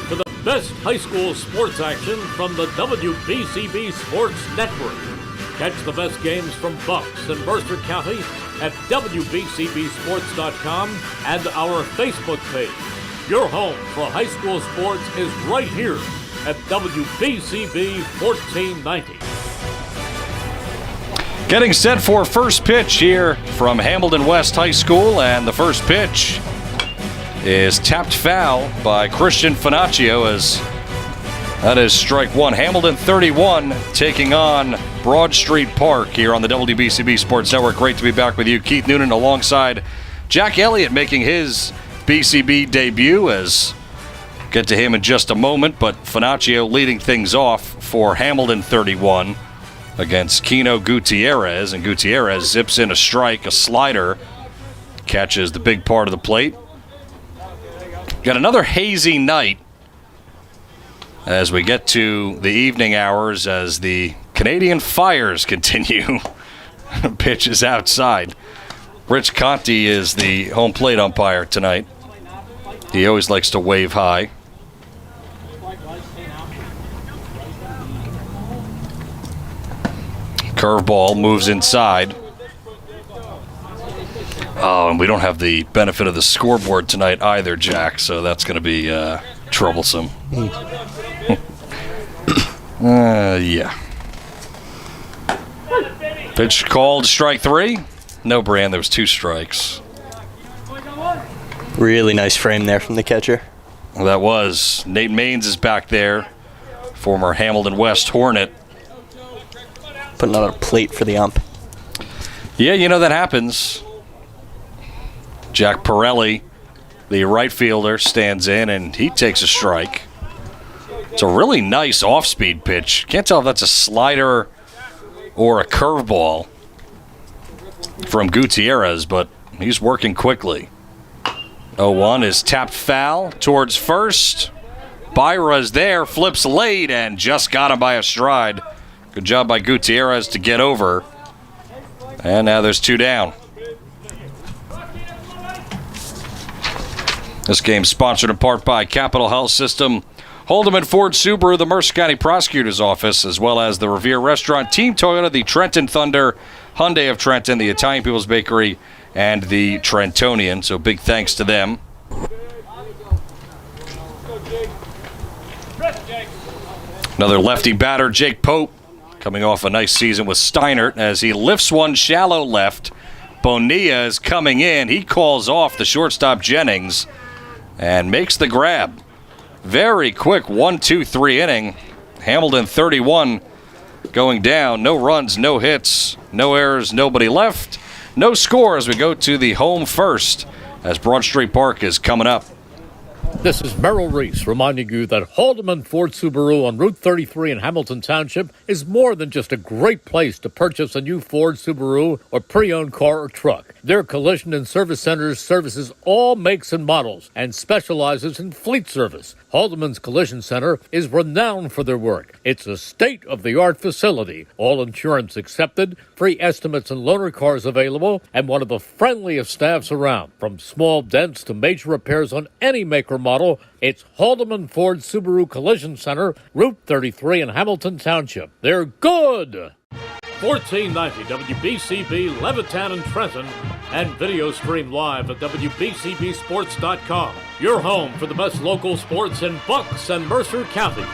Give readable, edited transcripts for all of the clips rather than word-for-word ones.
for the best high school sports action from the WBCB Sports Network. Catch the best games from Bucks and Mercer County at WBCBsports.com and our Facebook page. Your home for high school sports is right here at WBCB 1490. Getting set for first pitch here from Hamilton West High School, and the first pitch is tapped foul by Christian Finaccio, as that is strike one. Hamilton 31 taking on Broad Street Park here on the WBCB Sports Network. Great to be back with you. Keith Noonan alongside Jack Elliott making his BCB debut, as get to him in just a moment, but Finaccio leading things off for Hamilton 31 against Kino Gutierrez, and Gutierrez zips in a strike, a slider, catches the big part of the plate. Got another hazy night as we get to the evening hours as the Canadian Fires continue. Pitches outside. Rich Conti is the home plate umpire tonight. He always likes to wave high. Curveball moves inside. Oh, and we don't have the benefit of the scoreboard tonight either, Jack, so that's going to be troublesome. Yeah. Pitch called, strike three. No, Brand, there was two strikes. Really nice frame there from the catcher. Well, that was. Nate Maines is back there, former Hamilton West Hornet. Putting on a plate for the ump. Yeah, you know that happens. Jack Pirelli, the right fielder, stands in, and he takes a strike. It's a really nice off-speed pitch. Can't tell if that's a slider or a curveball from Gutierrez, but he's working quickly. 0-1 is tapped foul towards first. Byra's there, flips late, and just got him by a stride. Good job by Gutierrez to get over. And now there's two down. This game sponsored in part by Capital Health System, Holdeman Ford Subaru, the Mercer County Prosecutor's Office, as well as the Revere Restaurant, Team Toyota, the Trenton Thunder, Hyundai of Trenton, the Italian People's Bakery, and the Trentonian. So big thanks to them. Another lefty batter, Jake Pope, coming off a nice season with Steinert as he lifts one shallow left. Bonilla is coming in. He calls off the shortstop Jennings and makes the grab. Very quick 1-2-3 inning. Hamilton 31 going down. No runs, no hits, no errors, nobody left. No score as we go to the home first as Broad Street Park is coming up. This is Merrill Reese reminding you that Haldeman Ford Subaru on Route 33 in Hamilton Township is more than just a great place to purchase a new Ford, Subaru, or pre-owned car or truck. Their collision and service centers services all makes and models and specializes in fleet service. Haldeman's Collision Center is renowned for their work. It's a state-of-the-art facility, all insurance accepted, free estimates and loaner cars available, and one of the friendliest staffs around. From small dents to major repairs on any make or model, it's Haldeman Ford Subaru Collision Center, Route 33 in Hamilton Township. They're good! 1490 WBCB Levittown and Trenton, and video stream live at WBCBsports.com. Your home for the best local sports in Bucks and Mercer counties.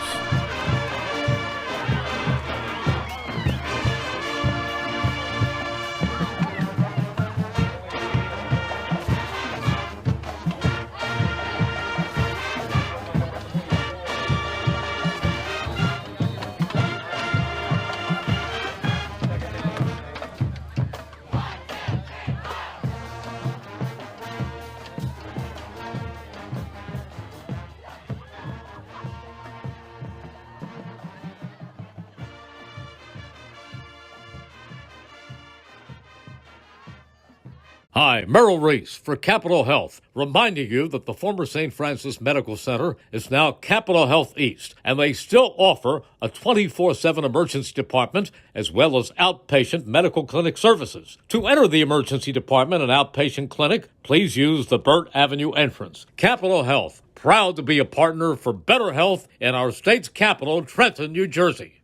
Hi, Merrill Reese for Capital Health, reminding you that the former St. Francis Medical Center is now Capital Health East, and they still offer a 24/7 emergency department as well as outpatient medical clinic services. To enter the emergency department and outpatient clinic, please use the Burt Avenue entrance. Capital Health, proud to be a partner for better health in our state's capital, Trenton, New Jersey.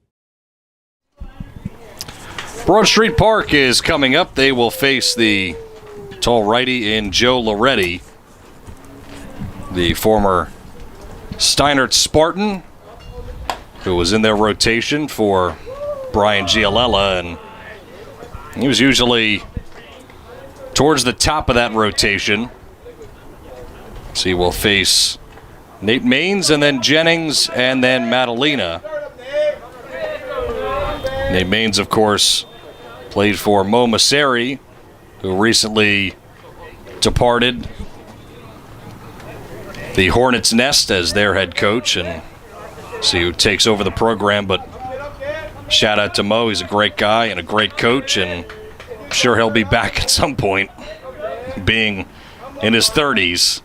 Broad Street Park is coming up. They will face the tall righty in Joe Loretti, the former Steinert Spartan, who was in their rotation for Brian Gialella, and he was usually towards the top of that rotation. So he will face Nate Maines and then Jennings and then Madalena. Nate Maines, of course, played for Mo Masseri, who recently departed the Hornets' Nest as their head coach, and see who takes over the program. But shout out to Mo. He's a great guy and a great coach, and I'm sure he'll be back at some point, being in his 30s.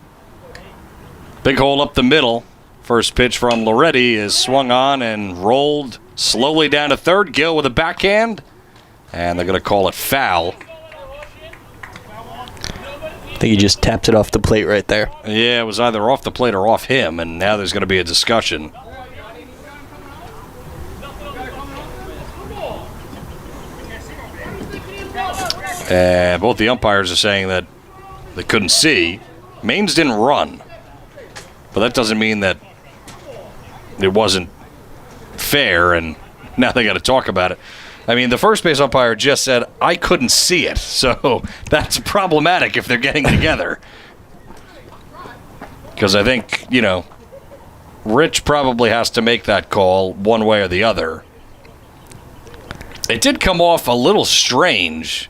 Big hole up the middle. First pitch from Loretti is swung on and rolled slowly down to third. Gill with a backhand, and they're going to call it foul. I think he just tapped it off the plate right there. Yeah, it was either off the plate or off him, and now there's going to be a discussion. Both the umpires are saying that they couldn't see. Maines didn't run, but that doesn't mean that it wasn't fair, and now they got to talk about it. I mean, the first base umpire just said, I couldn't see it, so that's problematic if they're getting together. Because I think, Rich probably has to make that call one way or the other. It did come off a little strange,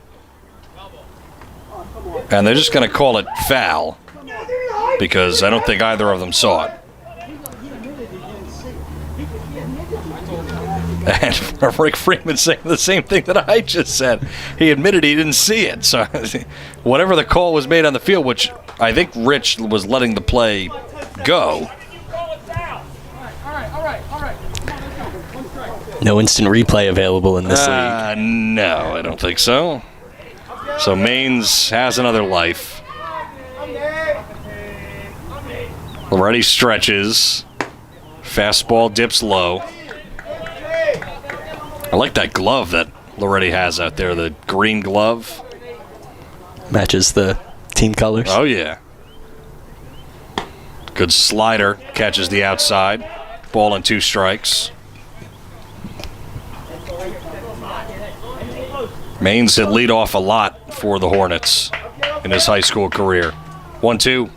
and they're just going to call it foul, because I don't think either of them saw it. And Rick Freeman saying the same thing that I just said. He admitted he didn't see it. So whatever the call was made on the field, which I think Rich was letting the play go. No instant replay available in this league. No, I don't think so. So Maines has another life. Already stretches. Fastball dips low. I like that glove that Loretti has out there, the green glove. Matches the team colors. Oh, yeah. Good slider, catches the outside. Ball and 2 strikes. Maines hit leadoff a lot for the Hornets in his high school career. 1-2.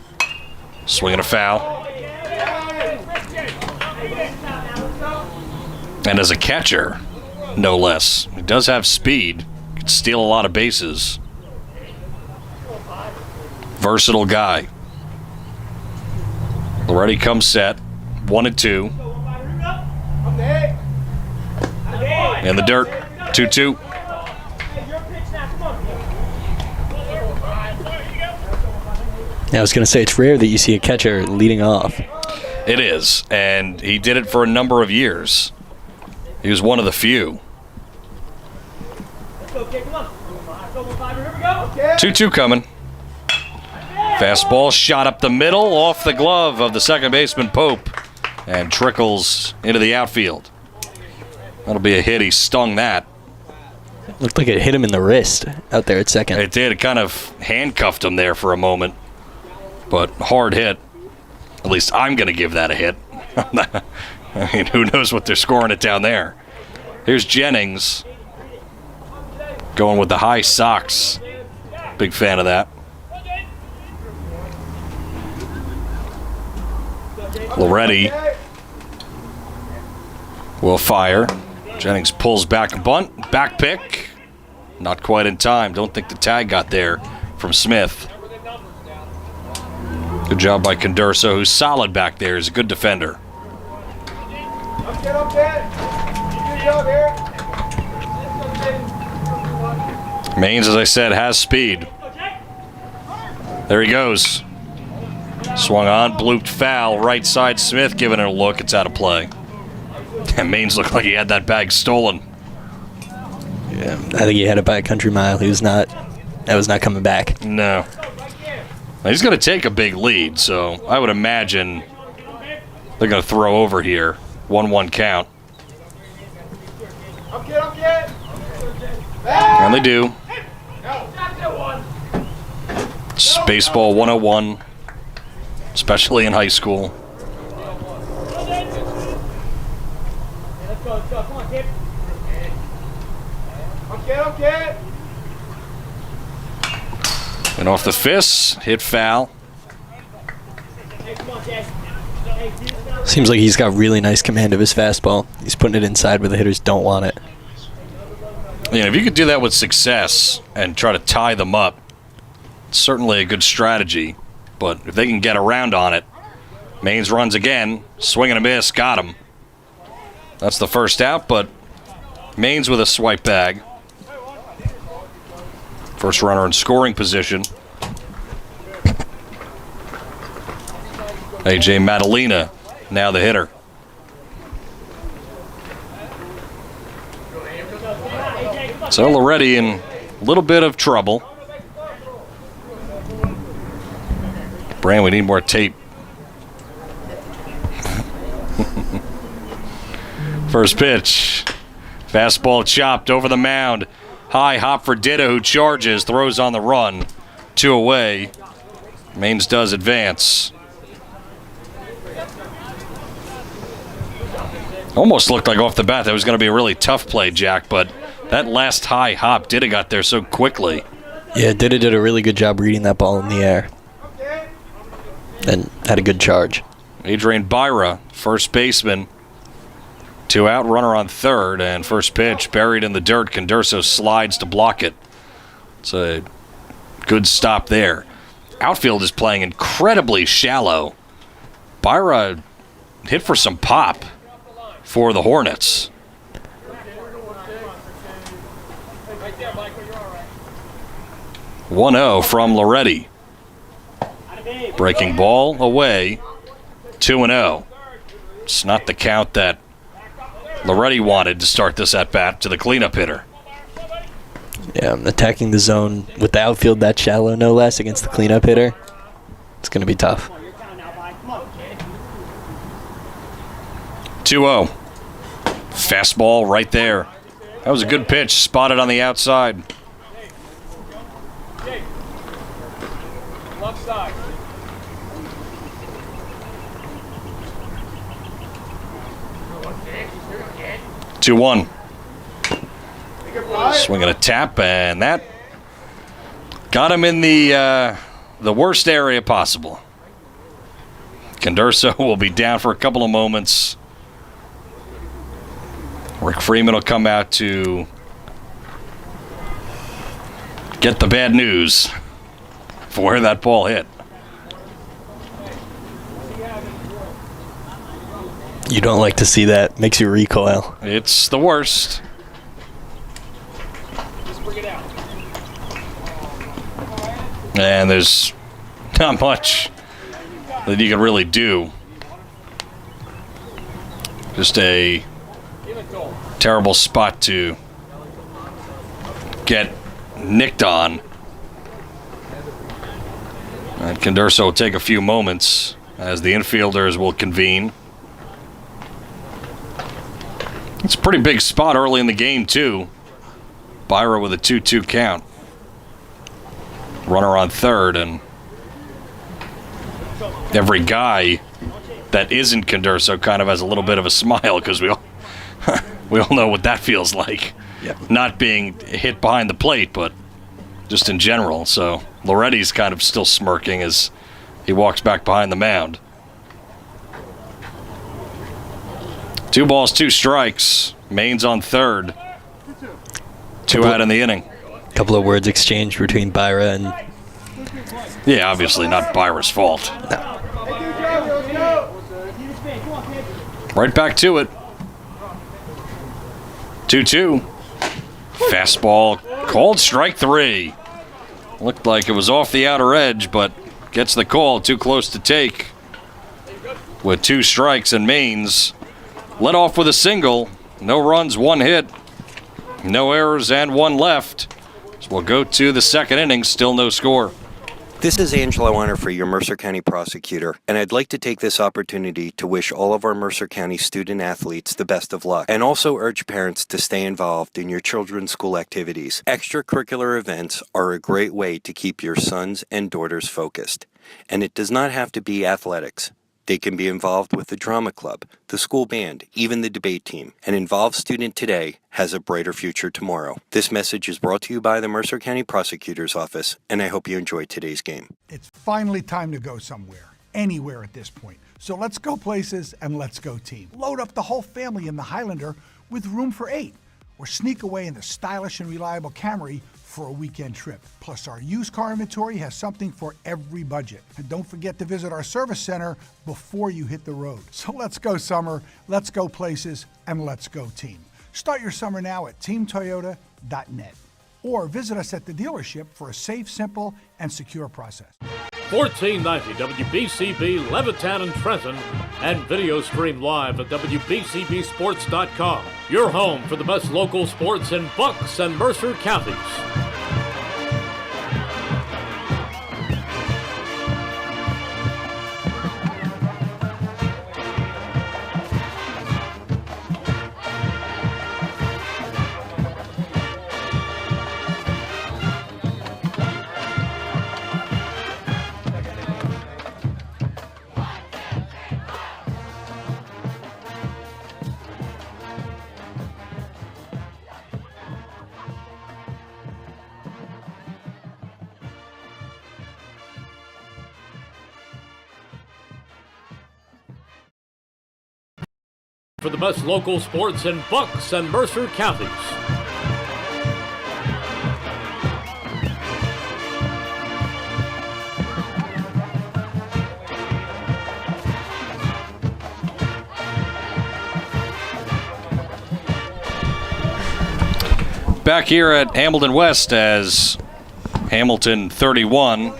Swinging a foul. And as a catcher, no less. He does have speed. Could steal a lot of bases. Versatile guy. Loretti comes set. 1-2. In the dirt. 2-2. I was going to say, it's rare that you see a catcher leading off. It is, and he did it for a number of years. He was one of the few. 2-2 coming. Fastball shot up the middle, off the glove of the second baseman Pope, and trickles into the outfield. That'll be a hit. He stung that. Looked like it hit him in the wrist out there at second. It did. It kind of handcuffed him there for a moment. But hard hit. At least I'm going to give that a hit. I mean, who knows what they're scoring it down there. Here's Jennings. Going with the high socks. Big fan of that. Loretti will fire. Jennings pulls back a bunt. Back pick. Not quite in time. Don't think the tag got there from Smith. Good job by Condurso, who's solid back there. He's a good defender. Maines, as I said, has speed. There he goes. Swung on, blooped foul. Right side, Smith giving it a look. It's out of play. And Maines looked like he had that bag stolen. Yeah, I think he had it by a country mile. That was not coming back. No. He's going to take a big lead, so I would imagine they're going to throw over here. 1-1 count. And they do. Baseball 101, especially in high school. And off the fist, hit foul. Seems like he's got really nice command of his fastball. He's putting it inside where the hitters don't want it. You know, if you could do that with success and try to tie them up, it's certainly a good strategy. But if they can get around on it, Maines runs again, swing and a miss, got him. That's the first out, but Maines with a swipe bag. First runner in scoring position. A.J. Madalena, now the hitter. So Loretti in a little bit of trouble. Brand, we need more tape. First pitch. Fastball chopped over the mound. High hop for Ditta, who charges, throws on the run. 2 away. Maines does advance. Almost looked like off the bat that was going to be a really tough play, Jack, but that last high hop, Ditta got there so quickly. Yeah, Ditta did a really good job reading that ball in the air. And had a good charge. Adrian Byra, first baseman. 2 out, runner on third, and first pitch buried in the dirt. Condurso slides to block it. It's a good stop there. Outfield is playing incredibly shallow. Byra hit for some pop for the Hornets. "1-0 from Loretti. Breaking ball away. 2-0. It's not the count that Loretti wanted to start this at-bat to the cleanup hitter. Yeah, attacking the zone with the outfield that shallow, no less, against the cleanup hitter. It's going to be tough. 2-0. Fastball right there. That was a good pitch, spotted on the outside. Left side. 2-1. Swinging a tap, and that got him in the worst area possible. Condurso will be down for a couple of moments. Rick Freeman will come out to get the bad news for where that ball hit. You don't like to see that. Makes you recoil. It's the worst. And there's not much that you can really do. Just a terrible spot to get nicked on. And Condurso will take a few moments as the infielders will convene. It's a pretty big spot early in the game, too. Byra with a 2-2 count. Runner on third, and every guy that isn't Condurso kind of has a little bit of a smile because we all know what that feels like. Yeah. Not being hit behind the plate, but just in general. So Loretti's kind of still smirking as he walks back behind the mound. 2 balls, 2 strikes. Maines on third. 2 out in the inning. A couple of words exchanged between Byra and... Yeah, obviously not Byra's fault. No. Right back to it. 2-2. Fastball called strike 3. Looked like it was off the outer edge, but gets the call. Too close to take. With 2 strikes and mains. Led off with a single. No runs, 1 hit. No errors and 1 left. So we'll go to the second inning. Still no score. This is Angelo Honor, your Mercer County prosecutor, and I'd like to take this opportunity to wish all of our Mercer County student athletes the best of luck, and also urge parents to stay involved in your children's school activities. Extracurricular events are a great way to keep your sons and daughters focused, and it does not have to be athletics. They can be involved with the drama club, the school band, even the debate team. An involved student today has a brighter future tomorrow. This message is brought to you by the Mercer County Prosecutor's Office, and I hope you enjoyed today's game. It's finally time to go somewhere, anywhere at this point. So let's go places and let's go team. Load up the whole family in the Highlander with room for 8, or sneak away in the stylish and reliable Camry for a weekend trip. Plus, our used car inventory has something for every budget. And don't forget to visit our service center before you hit the road. So let's go summer, let's go places, and let's go team. Start your summer now at teamtoyota.net or visit us at the dealership for a safe, simple, and secure process. 1490 WBCB Levittown and Trenton, and video stream live at WBCBsports.com. Your home for the best local sports in Bucks and Mercer counties. For the best local sports in Bucks and Mercer counties. Back here at Hamilton West as Hamilton 31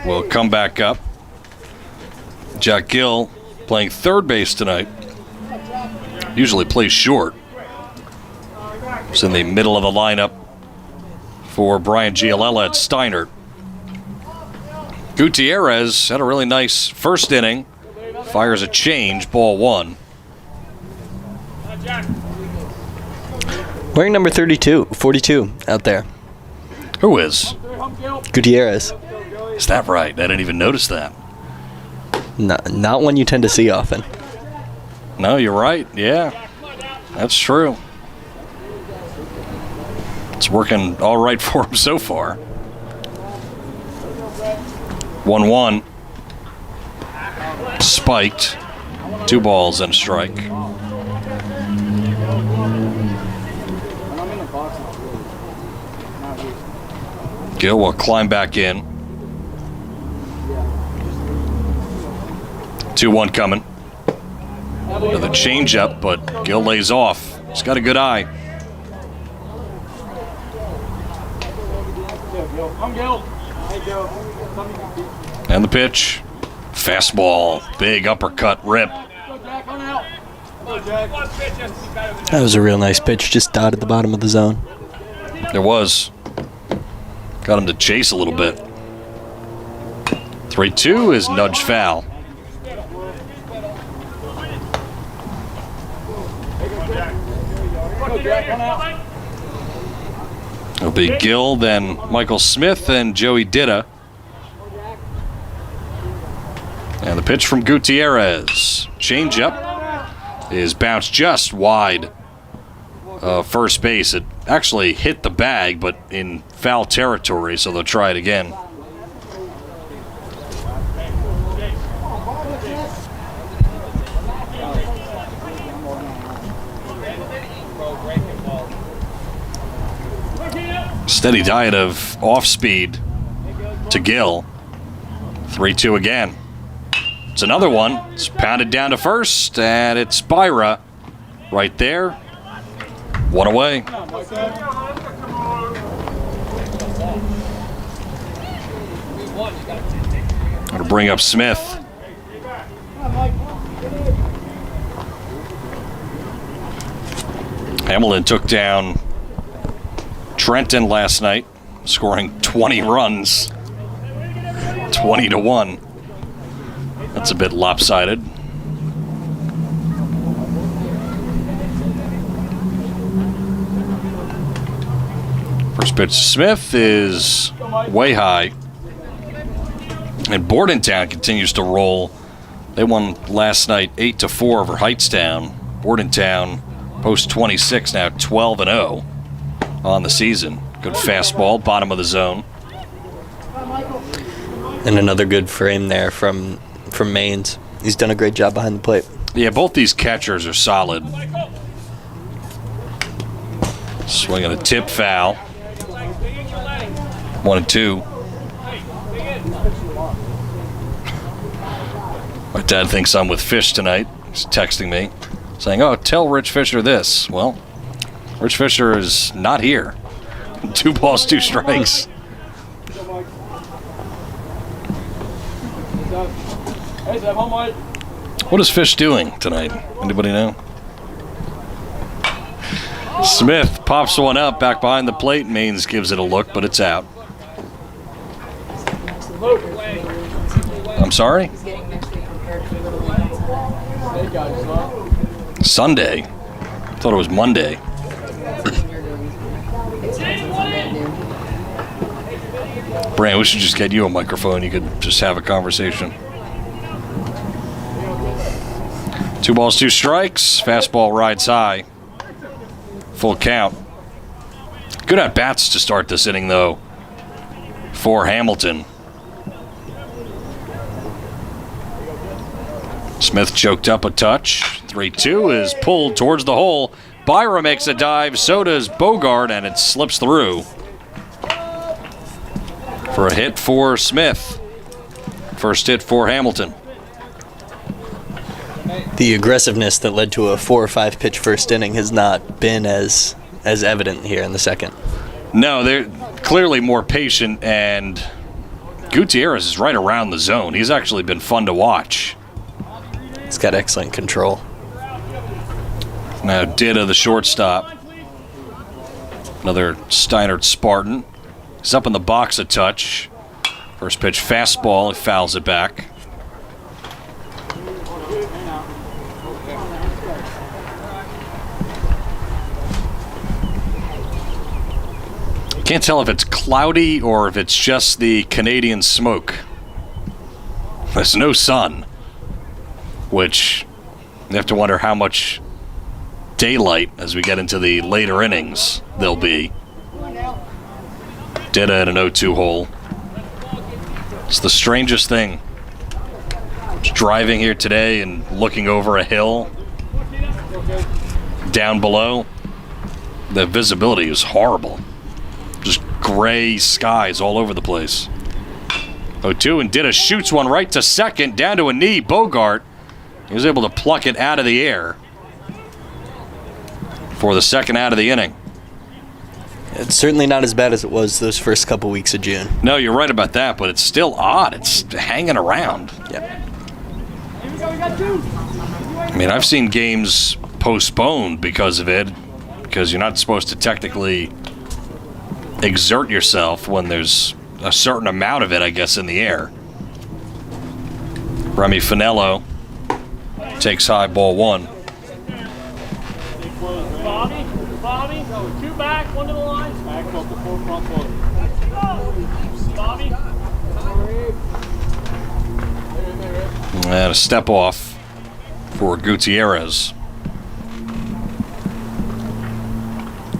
will come back up. Jack Gill playing third base tonight. Usually plays short. He's in the middle of the lineup for Brian Giolella at Steinert. Gutierrez had a really nice first inning. Fires a change, ball 1. Wearing number 42 out there. Who is? Gutierrez. Is that right? I didn't even notice that. Not one you tend to see often. No, you're right. Yeah, that's true. It's working all right for him so far. 1-1. Spiked. 2 balls and a strike. Gill will climb back in. 2-1 coming. Another changeup, but Gill lays off. He's got a good eye. And the pitch. Fastball. Big uppercut rip. That was a real nice pitch. Just dotted the bottom of the zone. There was. Got him to chase a little bit. 3-2 is nudge foul. It'll be Gill, then Michael Smith, and Joey Ditta. And the pitch from Gutierrez. Changeup is bounced just wide of first base. It actually hit the bag, but in foul territory, so they'll try it again. Steady diet of off-speed to Gill. 3-2 again. It's another one. It's pounded down to first, and it's Byra right there. 1 away. Going to bring up Smith. Hamilton took down Trenton last night, scoring 20 runs, 20-1. That's a bit lopsided. First pitch to Smith is way high. And Bordentown continues to roll. They won last night 8-4 over Heightstown. Bordentown post 26, now 12-0 on the season. Good fastball, bottom of the zone. And another good frame there from Maines. He's done a great job behind the plate. Yeah, both these catchers are solid. Swinging a tip foul. 1-2. My dad thinks I'm with Fish tonight. He's texting me saying, oh, tell Rich Fisher this. Well, Rich Fisher is not here. 2 balls, 2 strikes. What is Fish doing tonight? Anybody know? Smith pops one up back behind the plate. Maines gives it a look, but it's out. I'm sorry? Sunday? I thought it was Monday. Brand, we should just get you a microphone. You could just have a conversation. 2 balls, 2 strikes. Fastball rides high. Full count. Good at bats to start this inning, though, for Hamilton. Smith choked up a touch. 3-2 is pulled towards the hole. Byra makes a dive. So does Bogart, and it slips through for a hit for Smith. First hit for Hamilton. The aggressiveness that led to a 4 or 5 pitch first inning has not been as evident here in the second. No, they're clearly more patient, and Gutierrez is right around the zone. He's actually been fun to watch. He's got excellent control. Now Dida, the shortstop. Another Steinert Spartan. He's up in the box a touch. First pitch fastball, he fouls it back. Can't tell if it's cloudy or if it's just the Canadian smoke. There's no sun, which you have to wonder how much daylight as we get into the later innings there'll be. Dida at an 0-2 hole. It's the strangest thing. Just driving here today and looking over a hill down below. The visibility is horrible. Just gray skies all over the place. 0-2, and Dida shoots one right to second, down to a knee. Bogart, he was able to pluck it out of the air for the second out of the inning. It's certainly not as bad as it was those first couple weeks of June. No, you're right about that, but it's still odd. It's hanging around. Yeah. I mean, I've seen games postponed because of it, because you're not supposed to technically exert yourself when there's a certain amount of it, I guess, in the air. Remy Finello takes high, ball 1. Bobby, go 2 back, 1 to the line. Back, go to 4 front foot. Bobby. And a step off for Gutierrez.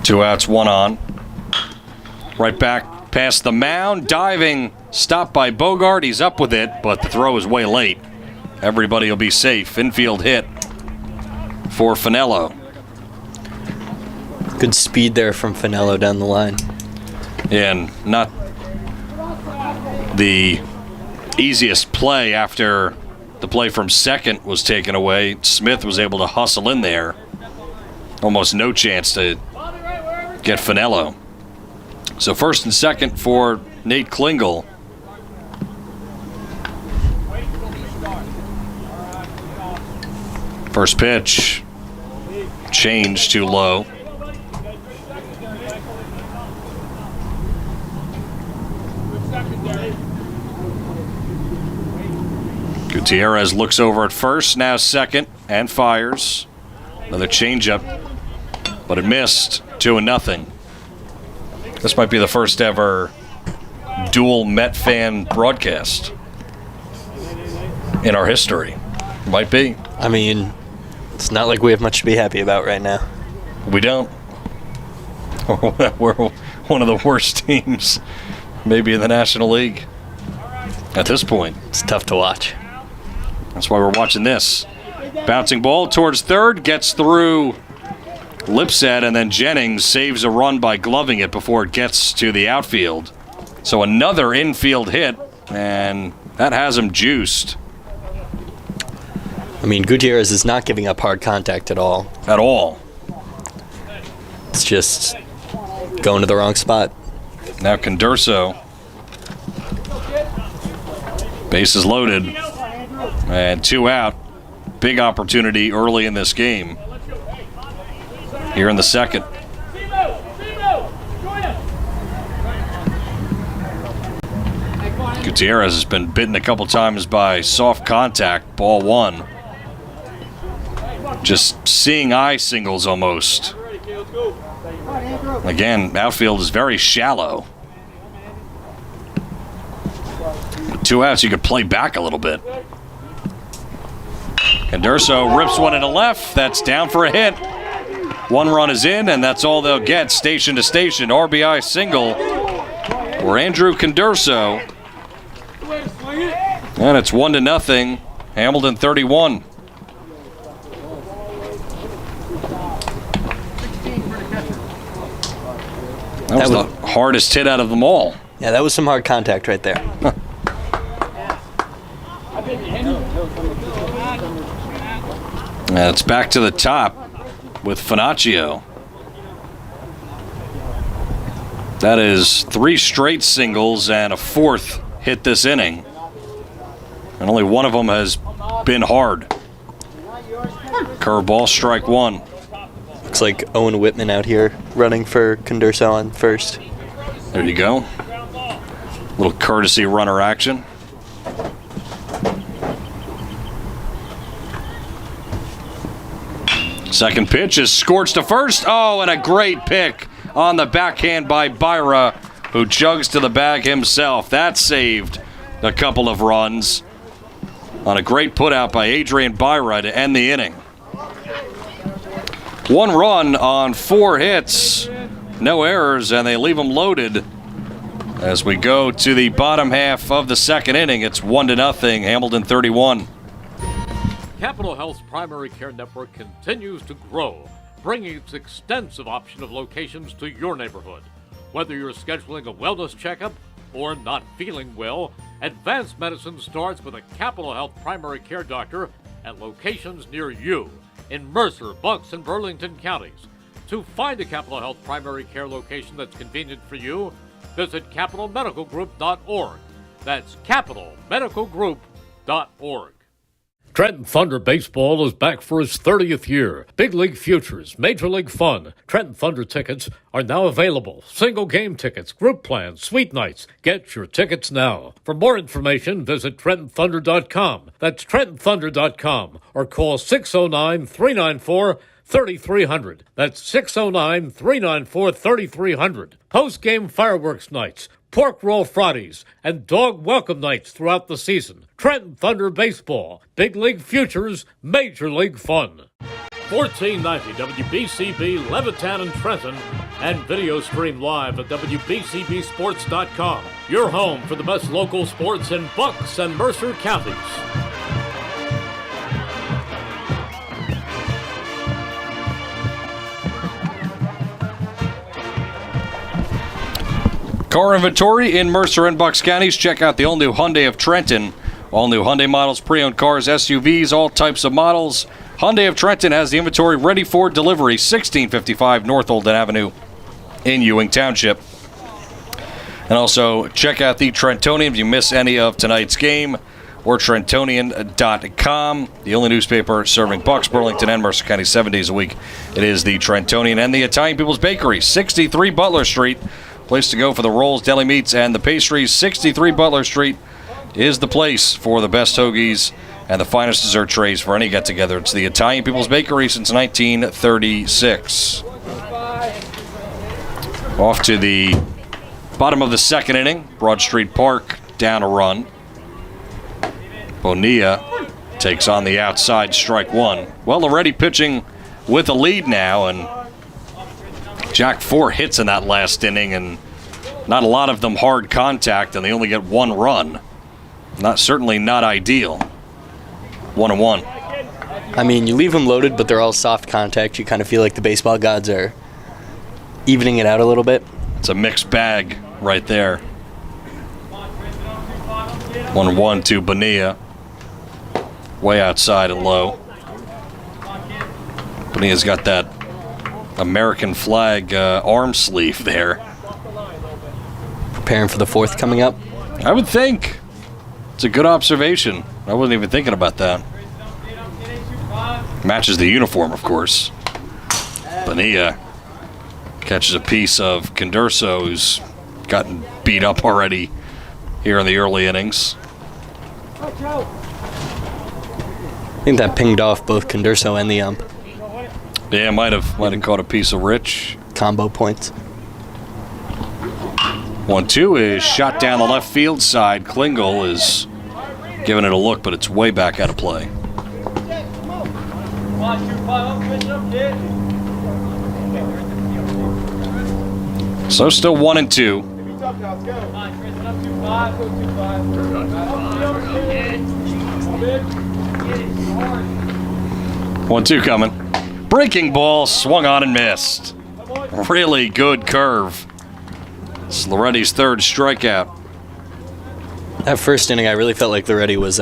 2 outs, 1 on. Right back past the mound, diving, stopped by Bogart. He's up with it, but the throw is way late. Everybody will be safe. Infield hit for Finello. Good speed there from Finello down the line. And not the easiest play after the play from second was taken away. Smith was able to hustle in there. Almost no chance to get Finello. So first and second for Nate Klingel. First pitch, change too low. Gutierrez looks over at first, now second, and fires. Another changeup, but it missed. 2-0. This might be the first ever dual Met fan broadcast in our history. Might be. I mean, it's not like we have much to be happy about right now. We don't. We're one of the worst teams maybe in the National League at this point. It's tough to watch. That's why we're watching this. Bouncing ball towards third, gets through Lipset, and then Jennings saves a run by gloving it before it gets to the outfield. So another infield hit, and that has him juiced. I mean, Gutierrez is not giving up hard contact at all. At all. It's just going to the wrong spot. Now Condurso. Bases loaded. And 2 out. Big opportunity early in this game. Here in the second. Gutierrez has been bitten a couple times by soft contact. Ball 1. Just seeing eye singles almost. Again, outfield is very shallow. With 2 outs, you could play back a little bit. Condurso rips one into left. That's down for a hit. 1 run is in, and that's all they'll get. Station to station, RBI single for Andrew Condurso. And it's 1-0. Hamilton 31. That was the hardest hit out of them all. Yeah, that was some hard contact right there. And it's back to the top with Finaccio. That is 3 straight singles and a 4th hit this inning. And only one of them has been hard. Curveball, strike 1. Looks like Owen Whitman out here running for Condurso on first. There you go. Little courtesy runner action. Second pitch is scorched to first. Oh, and a great pick on the backhand by Byra, who jugs to the bag himself. That saved a couple of runs on a great putout by Adrian Byra to end the inning. 1 run on 4 hits. No errors, and they leave them loaded. As we go to the bottom half of the second inning, it's 1-0, Hamilton 31. Capital Health's primary care network continues to grow, bringing its extensive option of locations to your neighborhood. Whether you're scheduling a wellness checkup or not feeling well, advanced medicine starts with a Capital Health primary care doctor at locations near you in Mercer, Bucks, and Burlington counties. To find a Capital Health primary care location that's convenient for you, visit capitalmedicalgroup.org. That's capitalmedicalgroup.org. Trenton Thunder Baseball is back for its 30th year. Big League Futures, Major League Fun. Trenton Thunder tickets are now available. Single game tickets, group plans, suite nights. Get your tickets now. For more information, visit TrentonThunder.com. That's TrentonThunder.com. Or call 609-394-3300. That's 609-394-3300. Post-game fireworks nights, pork roll Fridays, and dog welcome nights throughout the season. Trenton Thunder Baseball. Big League Futures, Major League Fun. 1490 WBCB Levittown and Trenton, and video stream live at WBCBsports.com. Your home for the best local sports in Bucks and Mercer counties. Car inventory in Mercer and Bucks counties. Check out the all-new Hyundai of Trenton. All-new Hyundai models, pre-owned cars, SUVs, all types of models. Hyundai of Trenton has the inventory ready for delivery. 1655 North Olden Avenue in Ewing Township. And also, check out the Trentonian if you miss any of tonight's game. or Trentonian.com. The only newspaper serving Bucks, Burlington, and Mercer County 7 days a week. It is the Trentonian and the Italian People's Bakery, 63 Butler Street. Place to go for the rolls, deli meats, and the pastries. 63 Butler Street is the place for the best hoagies and the finest dessert trays for any get-together. It's the Italian People's Bakery since 1936. Off to the bottom of the second inning. Broad Street Park down a run. Bonilla takes on the outside, strike one. Well, already pitching with a lead now, and Jack 4 hits in that last inning, and not a lot of them hard contact, and they only get one run. Certainly not ideal. 1-1. I mean, you leave them loaded, but they're all soft contact. You kind of feel like the baseball gods are evening it out a little bit. It's a mixed bag right there. 1-1 to Bonilla. Way outside and low. Bonilla's got that American flag arm sleeve there. Preparing for the fourth coming up. I would think. It's a good observation. I wasn't even thinking about that. Matches the uniform, of course. Bonilla catches a piece of Condurso, who's gotten beat up already here in the early innings. I think that pinged off both Condurso and the ump. Yeah, might have caught a piece of Rich. Combo points. 1-2 is shot down the left field side. Klingel is giving it a look, but it's way back out of play. So still 1-2. 1-2 coming. Breaking ball, swung on and missed. Really good curve. It's Loretti's third strikeout. That first inning, I really felt like Loretti was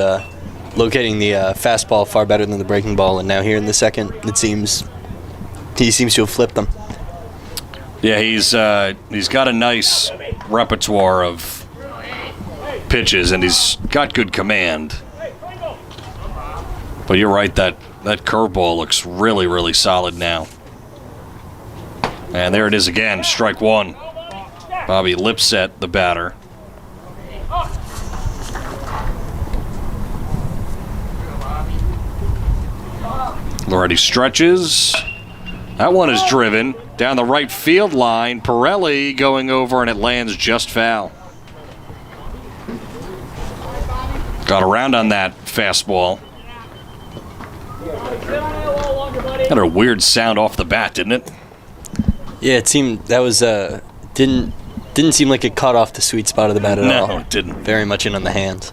locating the fastball far better than the breaking ball, and now here in the second, he seems to have flipped them. Yeah, he's got a nice repertoire of pitches, and he's got good command. But you're right, that curveball looks really, really solid now. And there it is again, strike one. Bobby Lipset, the batter. Loretti stretches. That one is driven down the right field line. Pirelli going over, and it lands just foul. Got around on that fastball. Had a weird sound off the bat, didn't it? Yeah, it seemed that was didn't seem like it caught off the sweet spot of the bat at all. No, it didn't. Very much in on the hands.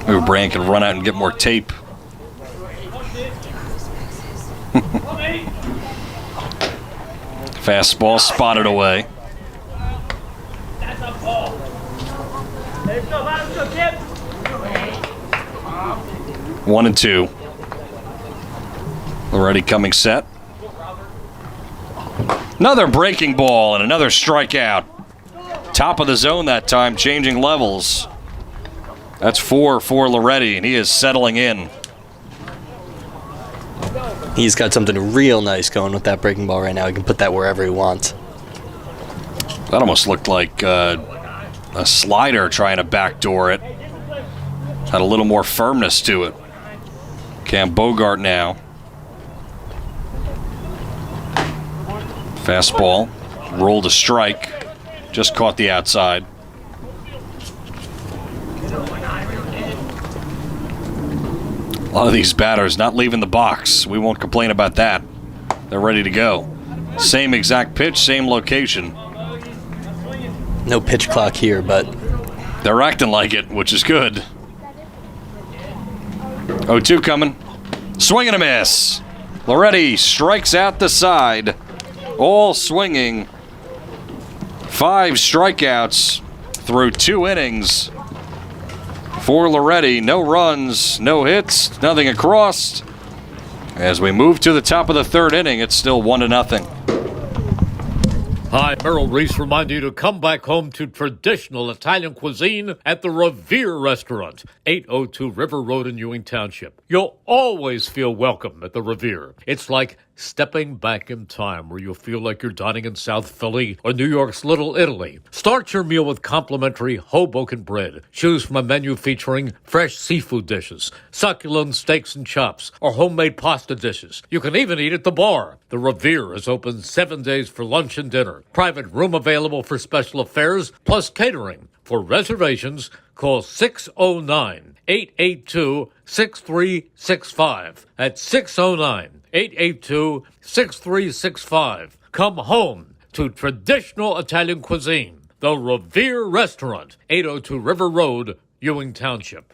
Maybe Brian can run out and get more tape. Fastball spotted away. 1-2. Already coming set. Another breaking ball and another strikeout. Top of the zone that time, changing levels. That's 4 for Loretti, and he is settling in. He's got something real nice going with that breaking ball right now. He can put that wherever he wants. That almost looked like a slider trying to backdoor it. Had a little more firmness to it. Cam Bogart now. Fastball. Rolled a strike. Just caught the outside. A lot of these batters not leaving the box. We won't complain about that. They're ready to go. Same exact pitch, same location. No pitch clock here, but they're acting like it, which is good. 0-2 coming. Swing and a miss. Loretti strikes out the side. All swinging. 5 strikeouts through 2 innings. For Loretti, no runs, no hits, nothing across. As we move to the top of the third inning, it's still 1-0. Hi, Merrill Reese reminding you to come back home to traditional Italian cuisine at the Revere Restaurant, 802 River Road in Ewing Township. You'll always feel welcome at the Revere. It's like stepping back in time where you'll feel like you're dining in South Philly or New York's Little Italy. Start your meal with complimentary Hoboken bread. Choose from a menu featuring fresh seafood dishes, succulent steaks and chops, or homemade pasta dishes. You can even eat at the bar. The Revere is open 7 days for lunch and dinner. Private room available for special affairs, plus catering. For reservations, call 609-882-6365. That's 609-882-6365. Come home to traditional Italian cuisine. The Revere Restaurant, 802 River Road, Ewing Township.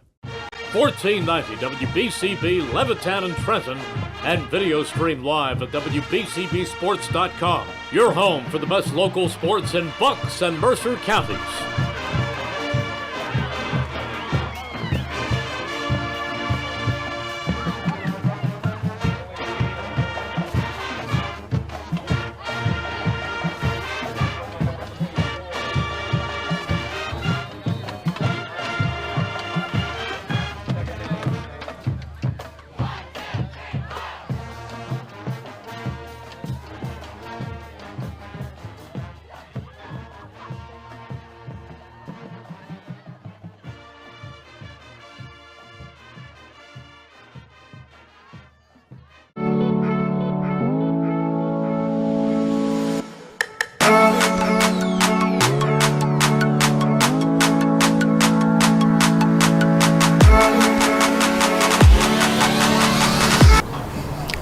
1490 WBCB Levittown and Trenton, and video stream live at WBCBsports.com. Your home for the best local sports in Bucks and Mercer counties.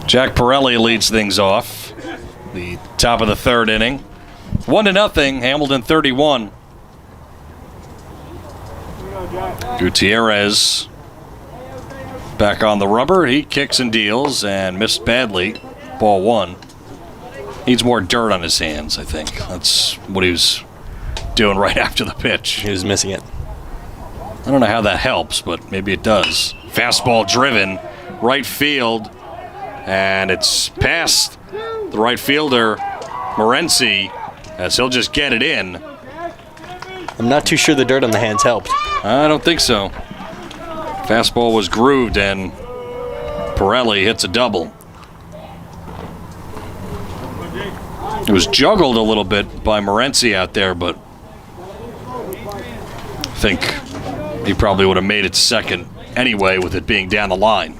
Jack Pirelli leads things off. The top of the third inning. 1-0, Hamilton 31. Gutierrez back on the rubber. He kicks and deals and missed badly. Ball one. Needs more dirt on his hands, I think. That's what he was doing right after the pitch. He was missing it. I don't know how that helps, but maybe it does. Fastball driven, right field. And it's past the right fielder, Morency, as he'll just get it in. I'm not too sure the dirt on the hands helped. I don't think so. Fastball was grooved, and Pirelli hits a double. It was juggled a little bit by Morency out there, but I think he probably would have made it second anyway with it being down the line.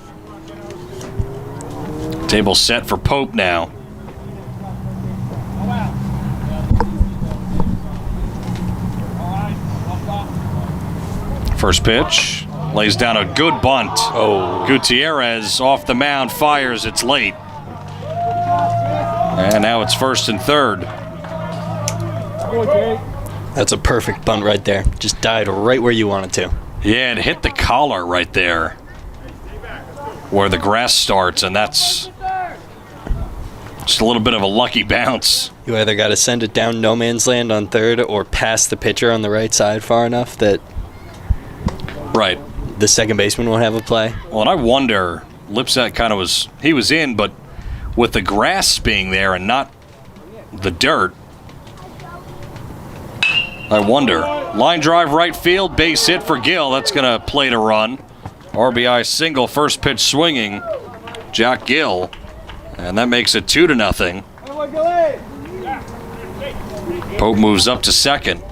Table set for Pope now. First pitch. Lays down a good bunt. Oh. Gutierrez off the mound, fires. It's late. And now it's first and third. That's a perfect bunt right there. Just died right where you wanted to. Yeah, it hit the collar right there where the grass starts, and that's just a little bit of a lucky bounce. You either got to send it down no man's land on third or pass the pitcher on the right side far enough that right. The second baseman won't have a play. Well, and I wonder, Lipset kind of was in, but with the grass being there and not the dirt, I wonder. Line drive right field, base hit for Gill. That's going to play to run. RBI single, first pitch swinging, Jack Gill. And that makes it 2-0. Pope moves up to second.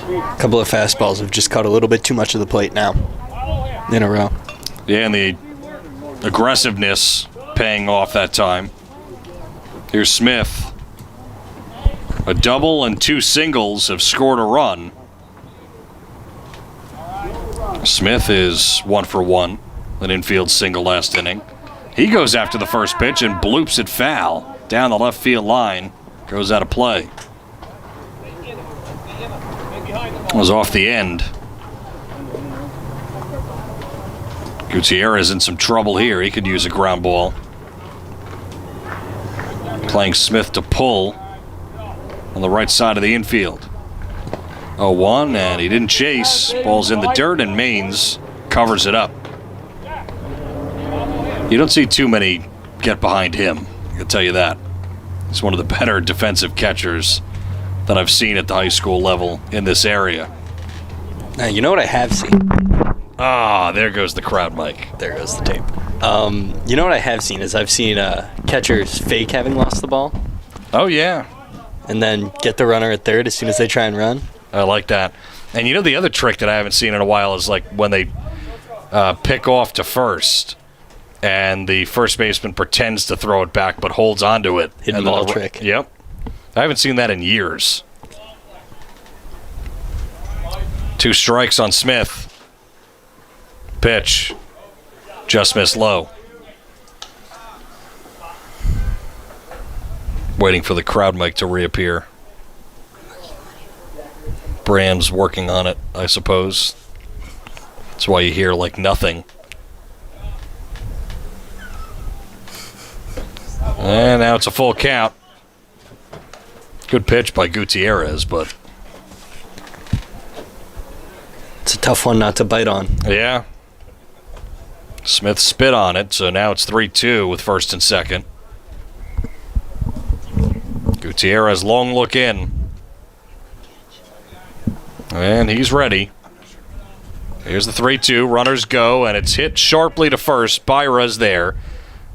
A couple of fastballs have just caught a little bit too much of the plate now in a row. Yeah, and the aggressiveness paying off that time. Here's Smith. A double and two singles have scored a run. Smith is 1 for 1. An infield single last inning. He goes after the first pitch and bloops it foul. Down the left field line. Goes out of play. Was off the end. Gutierrez in some trouble here. He could use a ground ball. Playing Smith to pull on the right side of the infield. 0-1, and he didn't chase. Ball's in the dirt, and Maines covers it up. You don't see too many get behind him, I can tell you that. He's one of the better defensive catchers that I've seen at the high school level in this area. Now, you know what I have seen? Ah, there goes the crowd mic. There goes the tape. You know what I have seen is I've seen catchers fake having lost the ball Oh, yeah. and then get the runner at third as soon as they try and run. I like that. And you know the other trick that I haven't seen in a while is like when they pick off to first and the first baseman pretends to throw it back but holds onto it. Hidden and then ball trick. Yep. I haven't seen that in years. 2 strikes on Smith. Pitch. Just missed low. Waiting for the crowd mic to reappear. Bram's working on it, I suppose. That's why you hear like nothing. And now it's a full count. Good pitch by Gutierrez, but It's a tough one not to bite on. yeah. Smith spit on it, so now it's 3-2 with first and second. Gutierrez long look in. And he's ready. Here's the 3-2. Runners go, and it's hit sharply to first. Byra's there.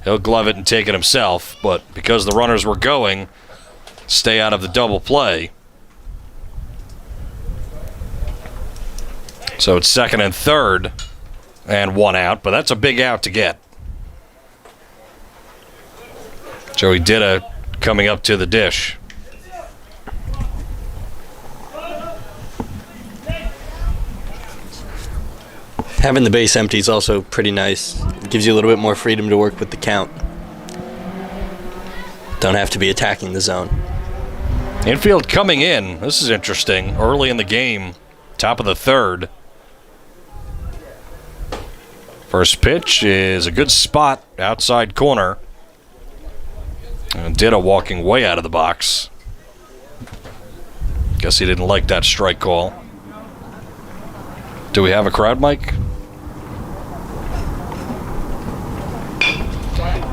He'll glove it and take it himself, but because the runners were going, stay out of the double play. So it's second and third, and 1 out, but that's a big out to get. Joey Ditta coming up to the dish. Having the base empty is also pretty nice. It gives you a little bit more freedom to work with the count. Don't have to be attacking the zone. Infield coming in. This is interesting. Early in the game, top of the third. First pitch is a good spot, outside corner. And Ditta walking way out of the box. Guess he didn't like that strike call. Do we have a crowd mic?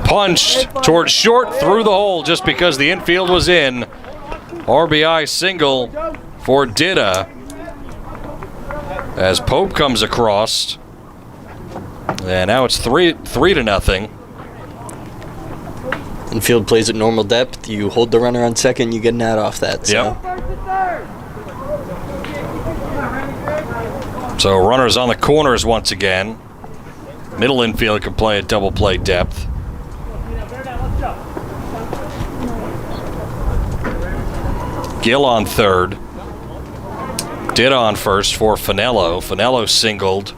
Punched towards short, through the hole just because the infield was in. RBI single for Ditta as Pope comes across. And now it's 3-0. Infield plays at normal depth. You hold the runner on second, you get an out off that. So. Yep. So runners on the corners once again. Middle infield can play at double play depth. Gill on third. Ditta on first for Finello. Finello singled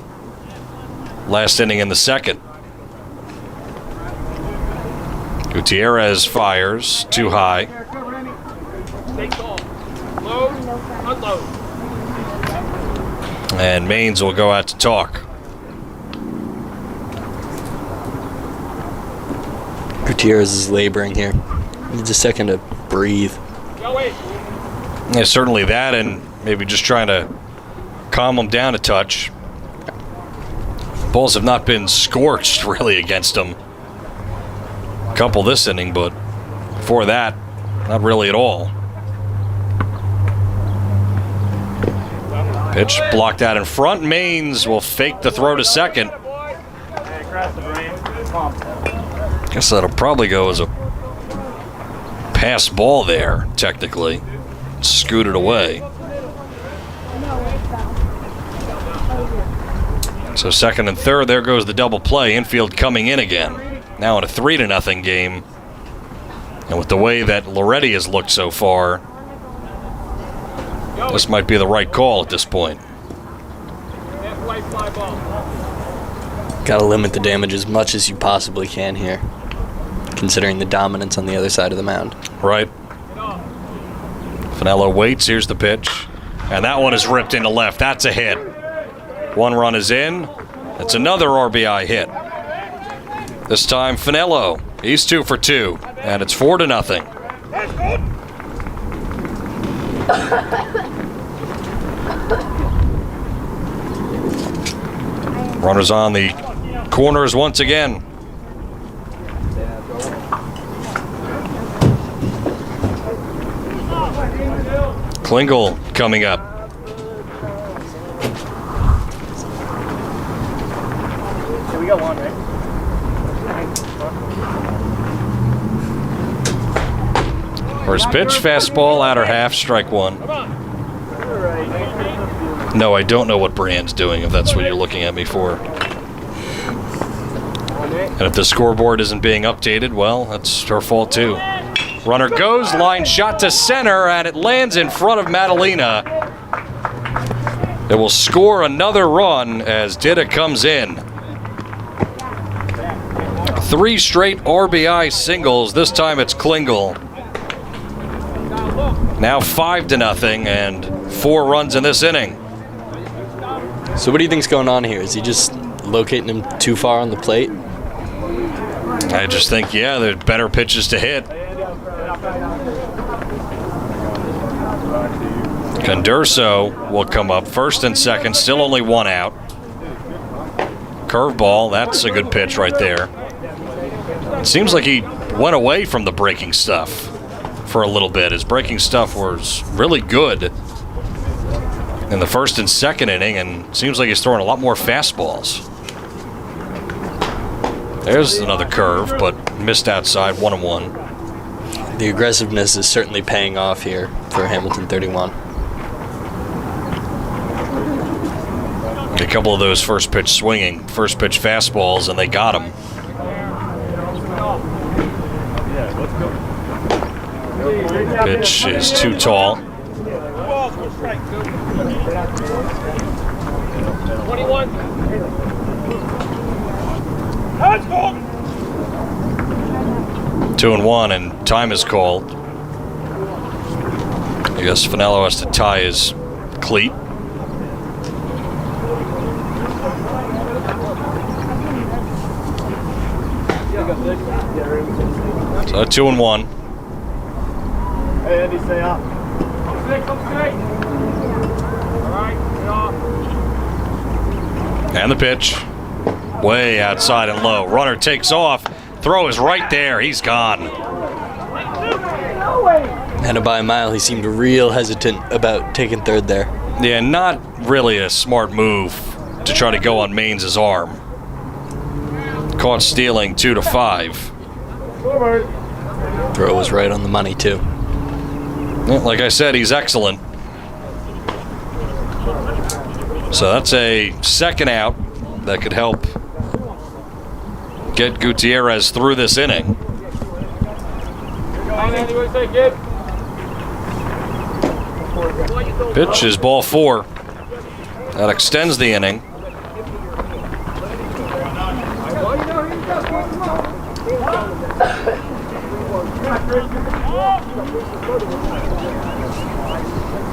last inning in the second. Gutierrez fires too high. And Maines will go out to talk. Gutierrez is laboring here. Needs a second to breathe. Yeah, certainly that, and maybe just trying to calm him down a touch. Balls have not been scorched really against him. A couple this inning, but before that, not really at all. Pitch blocked out in front. Maines will fake the throw to second. Guess that'll probably go as a pass ball there, technically. Scooted away. So second and third, there goes the double play. Infield coming in again. Now in a 3-0 game. And with the way that Loretti has looked so far, this might be the right call at this point. Gotta limit the damage as much as you possibly can here, considering the dominance on the other side of the mound. Right. Finello waits. Here's the pitch. And that one is ripped into left. That's a hit. 1 run is in. That's another RBI hit. This time Finello. He's 2 for 2. And it's 4-0. Runners on the corners once again. Klingel coming up. We got one, right? First pitch, fastball, outer half, strike one. Come on. No, I don't know what Brand's doing, if that's what you're looking at me for. And if the scoreboard isn't being updated, well, that's her fault too. Runner goes, line shot to center, and it lands in front of Madalena. It will score another run as Dida comes in. 3 straight RBI singles. This time it's Klingel. Now 5-0 and 4 runs in this inning. So what do you think's going on here? Is he just locating him too far on the plate? I just think, yeah, there are better pitches to hit. Condurso will come up first and second, still only 1 out. Curveball, that's a good pitch right there. It seems like he went away from the breaking stuff for a little bit. His breaking stuff was really good in the first and second inning, and seems like he's throwing a lot more fastballs. There's another curve, but missed outside, 1-1. The aggressiveness is certainly paying off here for Hamilton 31. A couple of those first pitch swinging, first pitch fastballs, and they got him. Pitch is too tall. 21. 2-1, and time is called. I guess Finello has to tie his cleat. So 2-1. Hey, Andy, stay up. Come straight. All right, get off. And the pitch. Way outside and low. Runner takes off. Throw is right there. He's gone. And by a mile, he seemed real hesitant about taking third there. Yeah, not really a smart move to try to go on Maine's arm. Caught stealing 2-5. Throw was right on the money, too. Yeah, like I said, he's excellent. So that's a second out that could help get Gutierrez through this inning. Pitch is ball 4. That extends the inning.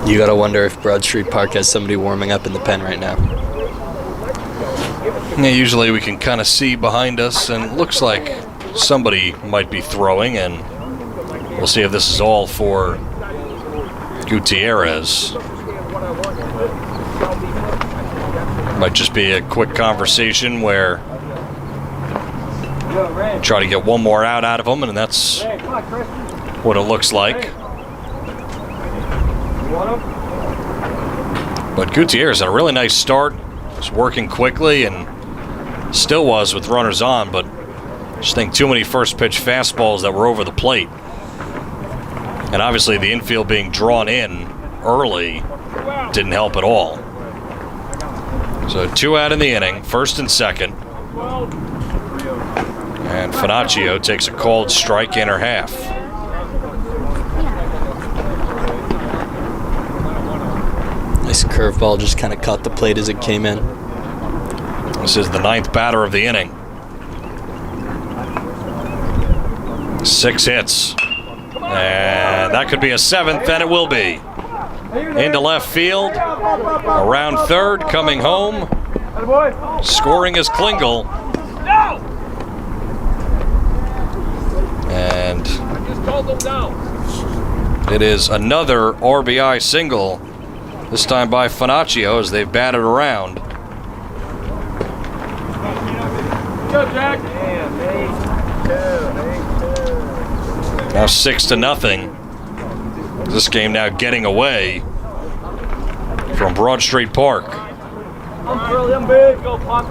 You gotta wonder if Broad Street Park has somebody warming up in the pen right now. Yeah, usually we can kind of see behind us, and it looks like somebody might be throwing, and we'll see if this is all for Gutierrez. Might just be a quick conversation where try to get one more out of him, and that's what it looks like. But Gutierrez had a really nice start. Was working quickly and still was with runners on, but I just think too many first pitch fastballs that were over the plate. And obviously the infield being drawn in early didn't help at all. So 2 out in the inning, first and second. And Finaccio takes a called strike in her half. Nice curveball, just kind of caught the plate as it came in. This is the 9th batter of the inning. 6 hits. And that could be a 7th, and it will be. Into left field, around third, coming home. Scoring is Klingel. And it is another RBI single, this time by Finaccio as they've batted around. Go, Jack. Now 6-0. This game now getting away. from Broad Street Park. I'm big. Go, Pop.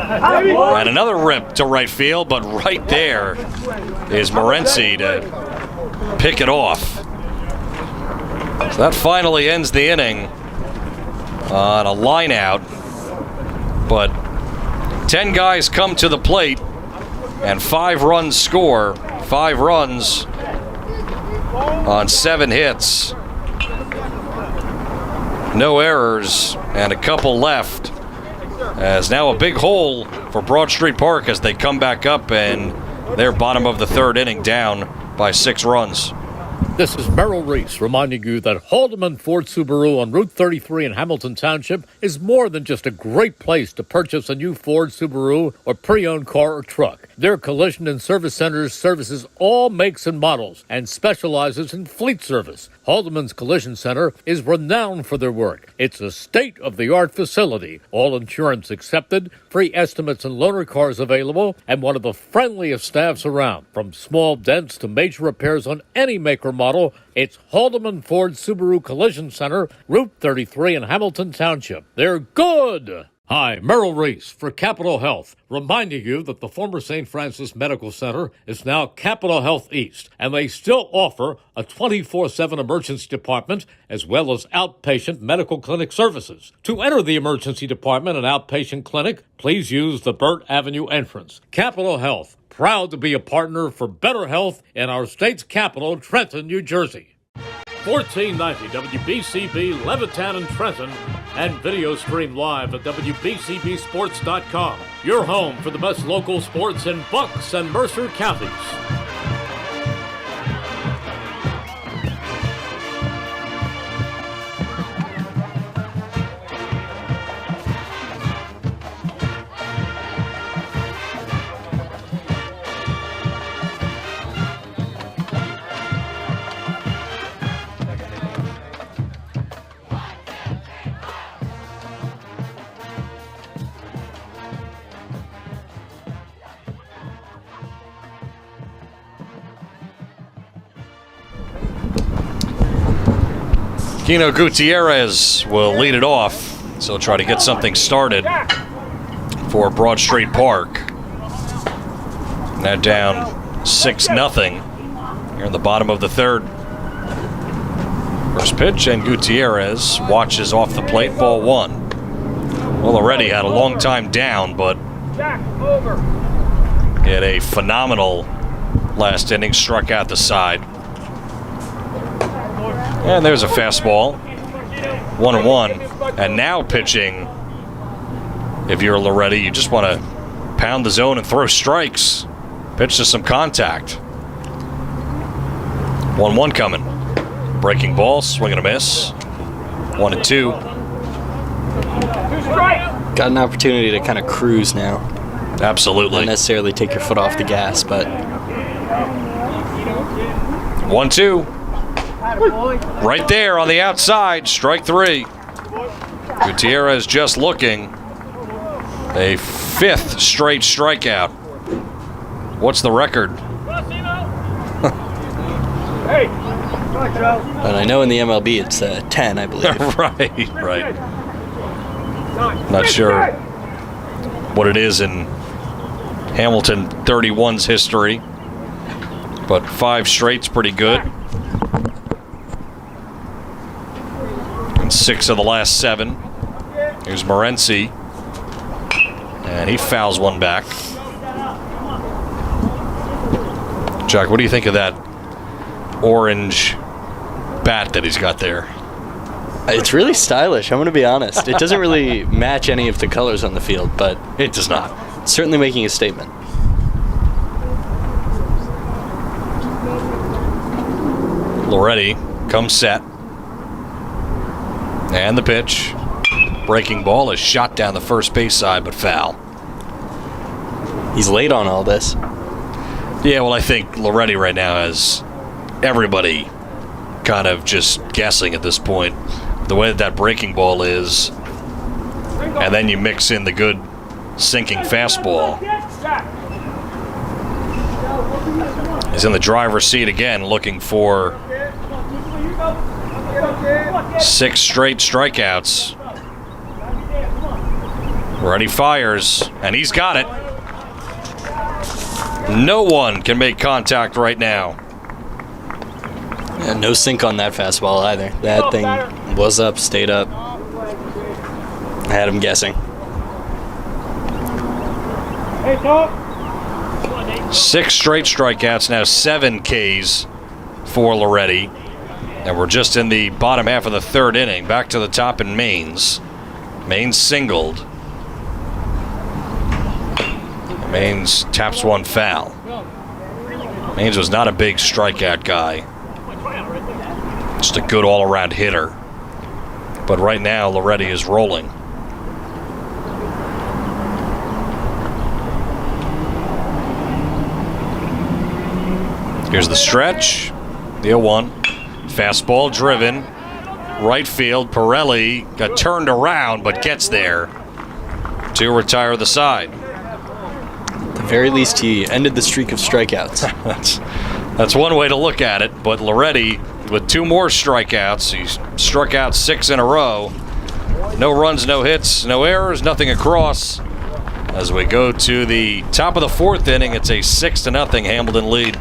And another rip to right field, but right there is Morency to pick it off. So that finally ends the inning on a line out. But 10 guys come to the plate and 5 runs score. 5 runs on 7 hits. No errors and a couple left. As now a big hole for Broad Street Park as they come back up, and they're bottom of the 3rd inning down by 6 runs. This is Merrill Reese reminding you that Haldeman Ford Subaru on Route 33 in Hamilton Township is more than just a great place to purchase a new Ford Subaru or pre-owned car or truck. Their collision and service centers services all makes and models and specializes in fleet service. Haldeman's Collision Center is renowned for their work. It's a state-of-the-art facility, all insurance accepted, free estimates and loaner cars available, and one of the friendliest staffs around. From small dents to major repairs on any make or model, it's Haldeman Ford Subaru Collision Center, Route 33 in Hamilton Township. They're good! Hi, Merrill Reese for Capital Health, reminding you that the former St. Francis Medical Center is now Capital Health East, and they still offer a 24/7 emergency department as well as outpatient medical clinic services. To enter the emergency department and outpatient clinic, please use the Burt Avenue entrance. Capital Health, proud to be a partner for better health in our state's capital, Trenton, New Jersey. 1490 WBCB, Levittown and Trenton, and video stream live at WBCBsports.com. Your home for the best local sports in Bucks and Mercer counties. Kino Gutierrez will lead it off, so he'll try to get something started for Broad Street Park. Now down 6-0 here in the bottom of the 3rd. First pitch, and Gutierrez watches off the plate, ball 1. Well, already had a long time down, but he had a phenomenal last inning, struck out the side. And there's a fastball, 1-1. And now pitching, if you're Loretti, you just want to pound the zone and throw strikes. Pitch to some contact. 1-1 coming. Breaking ball, swing and a miss. 1-2. Got an opportunity to kind of cruise now. Absolutely. Not necessarily take your foot off the gas, but 1-2. Right there on the outside, strike 3. Gutierrez just looking. A 5th straight strikeout. What's the record? And I know in the MLB it's 10, I believe. Right. Not sure what it is in Hamilton 31's history, but 5 straight's pretty good. 6 of the last 7. Here's Morency, and he fouls one back. Jack, what do you think of that orange bat that he's got there? It's really stylish, I'm going to be honest. It doesn't really match any of the colors on the field, but It does not. it's certainly making a statement. Loretti comes set. And the pitch. Breaking ball is shot down the first base side, but foul. He's late on all this. Yeah, well, I think Loretti right now has everybody kind of just guessing at this point. The way that breaking ball is, and then you mix in the good sinking fastball. He's in the driver's seat again, looking for 6 straight strikeouts. Ready fires, and he's got it. No one can make contact right now. Yeah, no sink on that fastball either. That thing was up, stayed up. I had him guessing. 6 straight strikeouts, now 7 Ks for Loretti. And we're just in the bottom half of the 3rd inning. Back to the top in Maines. Maines singled. Maines taps one foul. Maines was not a big strikeout guy. Just a good all-around hitter. But right now, Loretti is rolling. Here's the stretch. The 0-1. Fastball driven. Right field. Pirelli got turned around, but gets there to retire the side. At the very least, he ended the streak of strikeouts. That's one way to look at it, but Loretti with 2 more strikeouts. He's struck out 6 in a row. No runs, no hits, no errors, nothing across. As we go to the top of the 4th inning, it's a 6-0 Hamilton lead.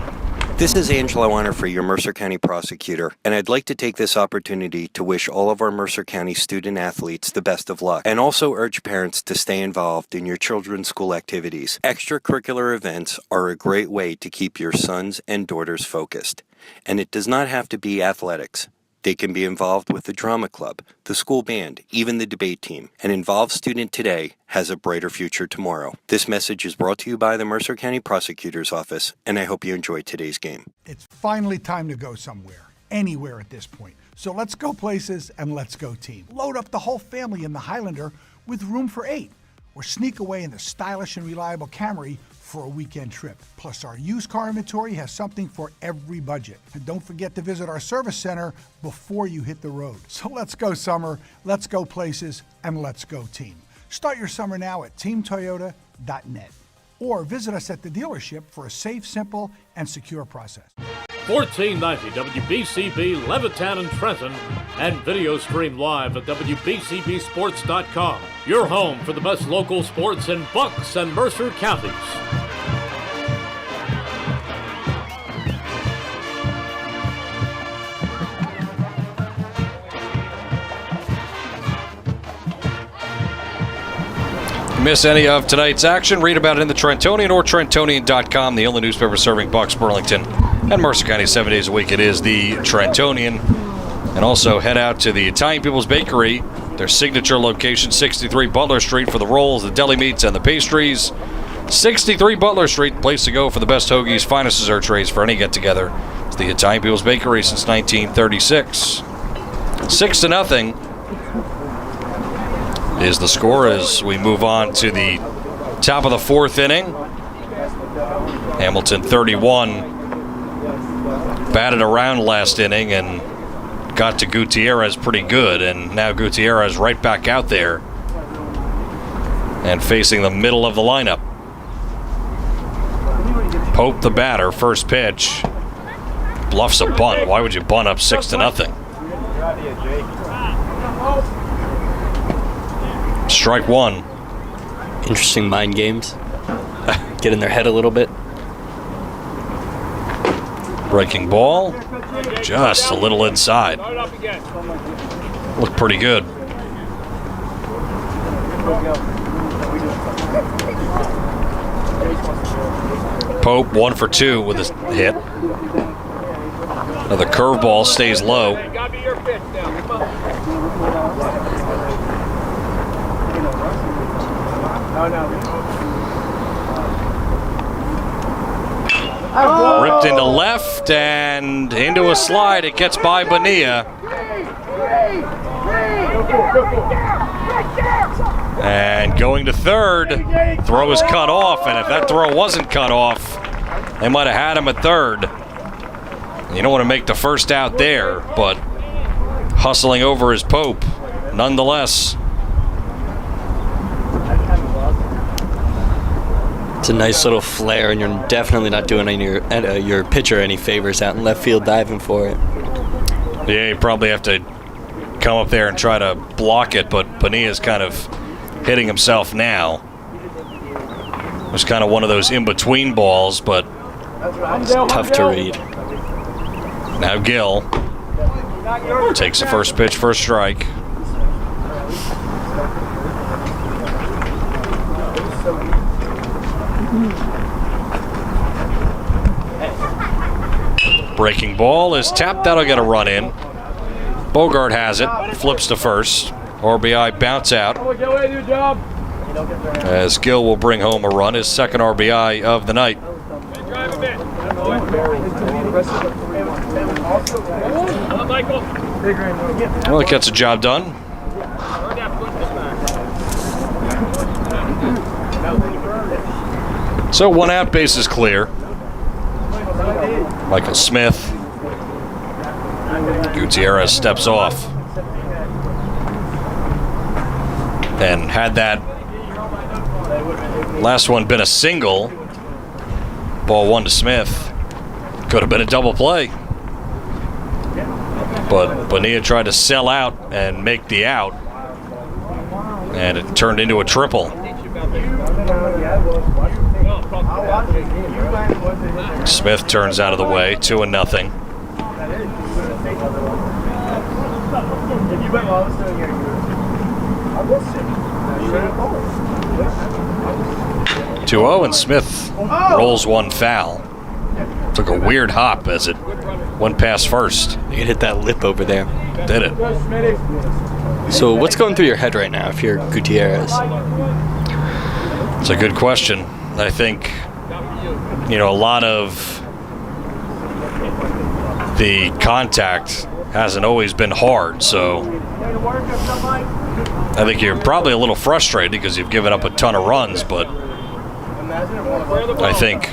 This is Angelo Weiner, your Mercer County prosecutor, and I'd like to take this opportunity to wish all of our Mercer County student athletes the best of luck, and also urge parents to stay involved in your children's school activities. Extracurricular events are a great way to keep your sons and daughters focused, and it does not have to be athletics. They can be involved with the drama club, the school band, even the debate team. An involved student today has a brighter future tomorrow. This message is brought to you by the Mercer County Prosecutor's Office, and I hope you enjoyed today's game. It's finally time to go somewhere, anywhere at this point. So let's go places and let's go team. Load up the whole family in the Highlander with room for 8, or sneak away in the stylish and reliable Camry for a weekend trip. Plus, our used car inventory has something for every budget. And don't forget to visit our service center before you hit the road. So let's go summer, let's go places, and let's go team. Start your summer now at teamtoyota.net. Or visit us at the dealership for a safe, simple, and secure process. 1490 WBCB Levittown and Trenton, and video stream live at WBCBsports.com. Your home for the best local sports in Bucks and Mercer counties. Miss any of tonight's action, read about it in the Trentonian or Trentonian.com, the only newspaper serving Bucks, Burlington, and Mercer County 7 days a week. It is the Trentonian. And also head out to the Italian People's Bakery, their signature location, 63 Butler Street, for the rolls, the deli meats, and the pastries. 63 Butler Street, place to go for the best hoagies, finest dessert trays for any get-together. It's the Italian People's Bakery since 1936. 6-0 is the score as we move on to the top of the 4th inning. Hamilton 31 batted around last inning and got to Gutierrez pretty good, and now Gutierrez right back out there and facing the middle of the lineup. Pope the batter, first pitch. Bluffs a bunt. Why would you bunt up 6-0? Strike 1. Interesting mind games. Get in their head a little bit. Breaking ball. Just a little inside. Looked pretty good. Pope 1 for 2 with his hit. Another curveball stays low. Ripped into left and into a slide. It gets by Bonilla. And going to third. Throw is cut off, and if that throw wasn't cut off, they might have had him at third. You don't want to make the first out there, but hustling over is Pope nonetheless. It's a nice little flare, and you're definitely not doing your pitcher any favors out in left field diving for it. Yeah, you probably have to come up there and try to block it, but Pania's kind of hitting himself now. It was kind of one of those in-between balls, but It's tough to read. now Gill takes the first pitch for a strike. Breaking ball is tapped. That'll get a run in. Bogart has it. Flips to first. RBI bounce out. As Gill will bring home a run, his second RBI of the night. Well, it gets the job done. So 1 out, base is clear. Michael Smith. Gutierrez steps off. And had that last one been a single, ball 1 to Smith, could have been a double play. But Bonilla tried to sell out and make the out, and it turned into a triple. Smith turns out of the way, 2-0. 2-0, and Smith rolls one foul. Took a weird hop as it went past first. You hit that lip over there. Did it. So what's going through your head right now if you're Gutierrez? It's a good question. I think, a lot of the contact hasn't always been hard, so I think you're probably a little frustrated because you've given up a ton of runs, but I think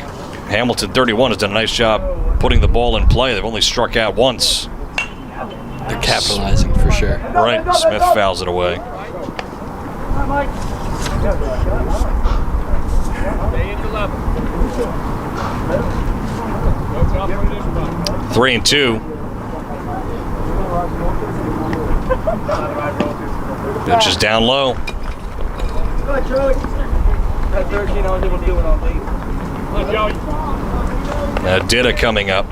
Hamilton 31 has done a nice job putting the ball in play. They've only struck out once. They're capitalizing for sure. Right, Smith fouls it away. 3-2. Pitch is down low. Now Ditta coming up.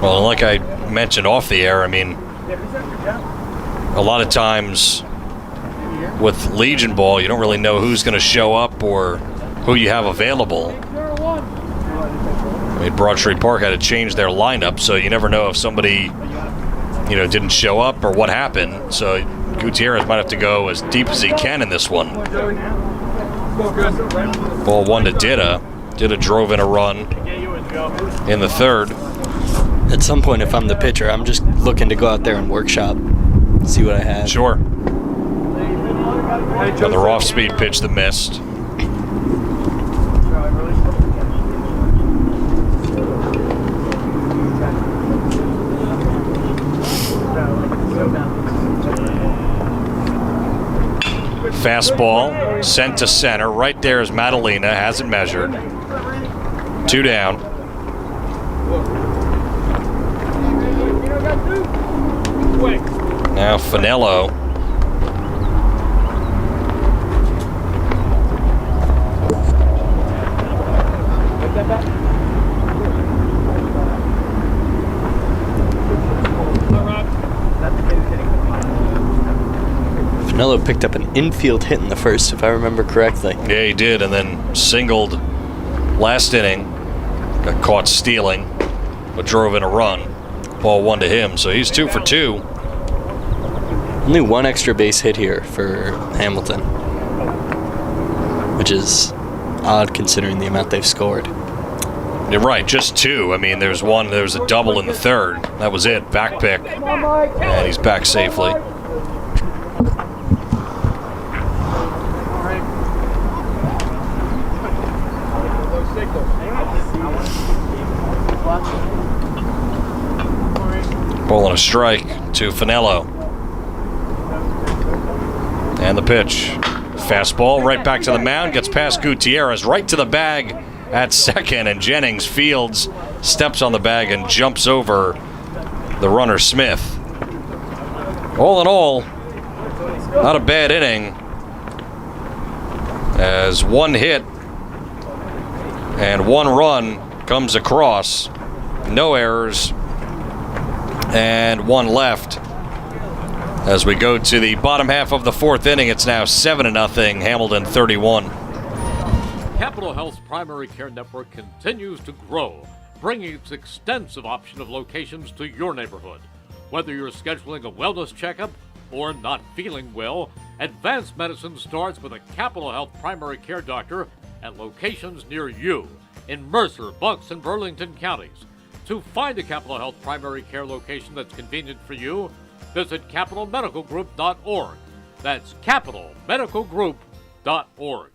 Well, like I mentioned off the air, I mean, a lot of times with Legion ball, you don't really know who's going to show up or who you have available. I mean, Broad Street Park had to change their lineup, so you never know if somebody, didn't show up or what happened. So Gutierrez might have to go as deep as he can in this one. Ball 1 to Ditta. Ditta drove in a run in the third. At some point, if I'm the pitcher, I'm just looking to go out there and workshop, see what I have. Sure. Another off-speed pitch that missed. Fastball sent to center. Right there is Madalena. Hasn't measured. 2 down. Now Finello. Finello picked up an infield hit in the first, if I remember correctly. Yeah, he did, and then singled last inning. Got caught stealing, but drove in a run. Ball 1 to him, so he's 2 for 2. Only 1 extra base hit here for Hamilton, which is odd considering the amount they've scored. You're right, just 2. I mean, there was a double in the third. That was it, back pick, and he's back safely. Ball and a strike to Finello. And the pitch. Fastball right back to the mound. Gets past Gutierrez. Right to the bag at second, and Jennings fields, steps on the bag, and jumps over the runner Smith. All in all, not a bad inning, as one hit and one run comes across, no errors, and one left. As we go to the bottom half of the fourth inning, it's now 7-0, Hamilton 31. Capital Health's primary care network continues to grow, bringing its extensive option of locations to your neighborhood. Whether you're scheduling a wellness checkup or not feeling well, advanced medicine starts with a Capital Health primary care doctor at locations near you in Mercer, Bucks, and Burlington counties. To find a Capital Health primary care location that's convenient for you, visit capitalmedicalgroup.org. That's capitalmedicalgroup.org.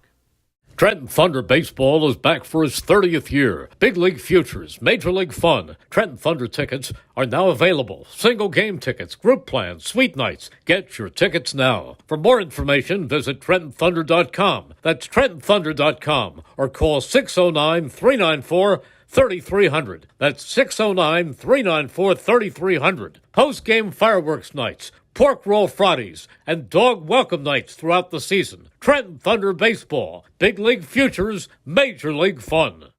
Trenton Thunder Baseball is back for its 30th year. Big League Futures, Major League Fun. Trenton Thunder tickets are now available. Single game tickets, group plans, suite nights. Get your tickets now. For more information, visit TrentonThunder.com. That's TrentonThunder.com. Or call 609-394-3300. That's 609-394-3300. Post-game fireworks nights, pork roll Fridays, and dog welcome nights throughout the season. Trenton Thunder Baseball, Big League Futures, Major League Fun.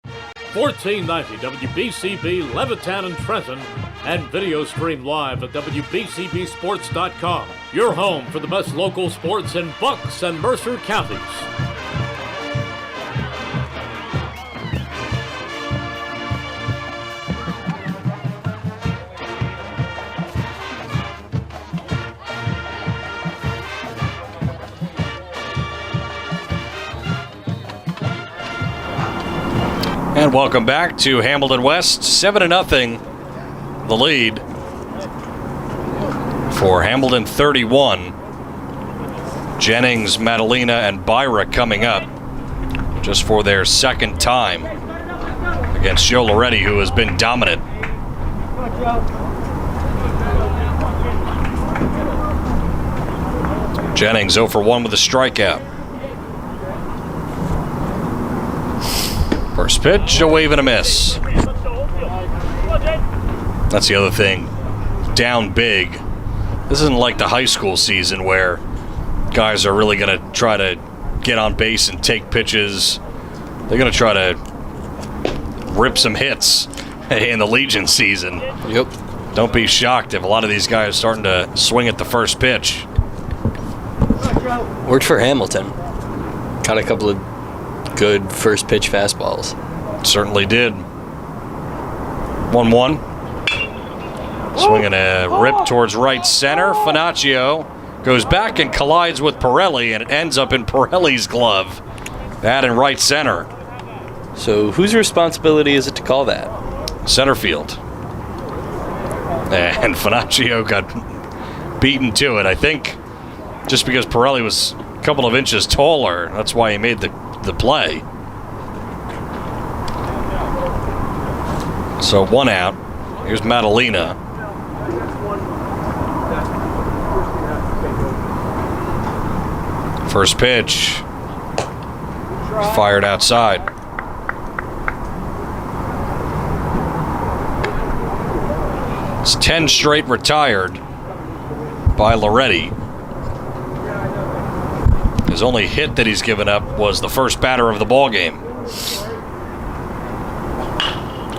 1490 WBCB, Levittown and Trenton, and video stream live at WBCBsports.com. Your home for the best local sports in Bucks and Mercer counties. And welcome back to Hamilton West. 7-0, the lead for Hamilton 31. Jennings, Madalena, and Byra coming up just for their second time against Joe Loretti, who has been dominant. Jennings 0 for 1 with a strikeout. First pitch, a wave and a miss. That's the other thing. Down big. This isn't like the high school season where guys are really going to try to get on base and take pitches. They're going to try to rip some hits in the Legion season. Yep. Don't be shocked if a lot of these guys are starting to swing at the first pitch. Worked for Hamilton. Got a couple of good first pitch fastballs. Certainly did. 1-1. Swinging a rip towards right center. Finaccio goes back and collides with Pirelli, and it ends up in Pirelli's glove. That in right center. So whose responsibility is it to call that? Center field. And Finaccio got beaten to it. I think just because Pirelli was a couple of inches taller, that's why he made the play. So 1 out. Here's Madalena. First pitch. Fired outside. It's 10 straight retired by Loretti. His only hit that he's given up was the first batter of the ball game.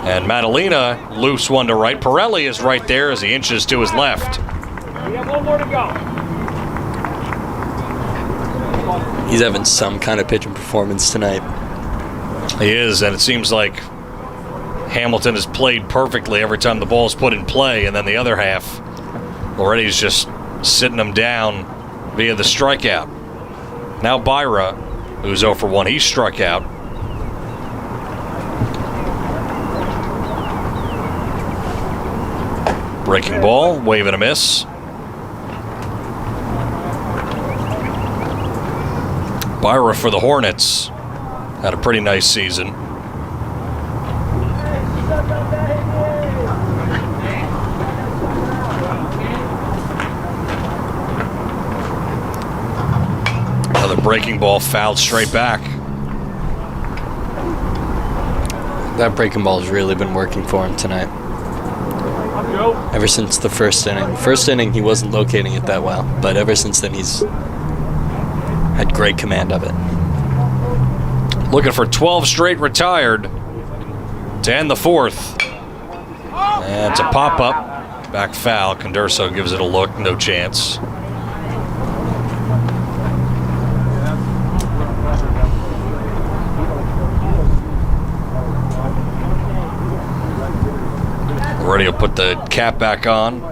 And Madalena loose one to right. Pirelli is right there as he inches to his left. We have 1 more to go. He's having some kind of pitching performance tonight. He is, and it seems like Hamilton has played perfectly every time the ball's put in play, and then the other half, Loretti's just sitting him down via the strikeout. Now Byra, who's 0 for 1, he struck out. Breaking ball, wave and a miss. Byra for the Hornets had a pretty nice season. Another breaking ball fouled straight back. That breaking ball has really been working for him tonight. Ever since the first inning. First inning, he wasn't locating it that well, but ever since then, he's had great command of it. Looking for 12 straight retired to end the fourth. And it's a pop-up. Back foul. Condurso gives it a look. No chance. Ready to put the cap back on.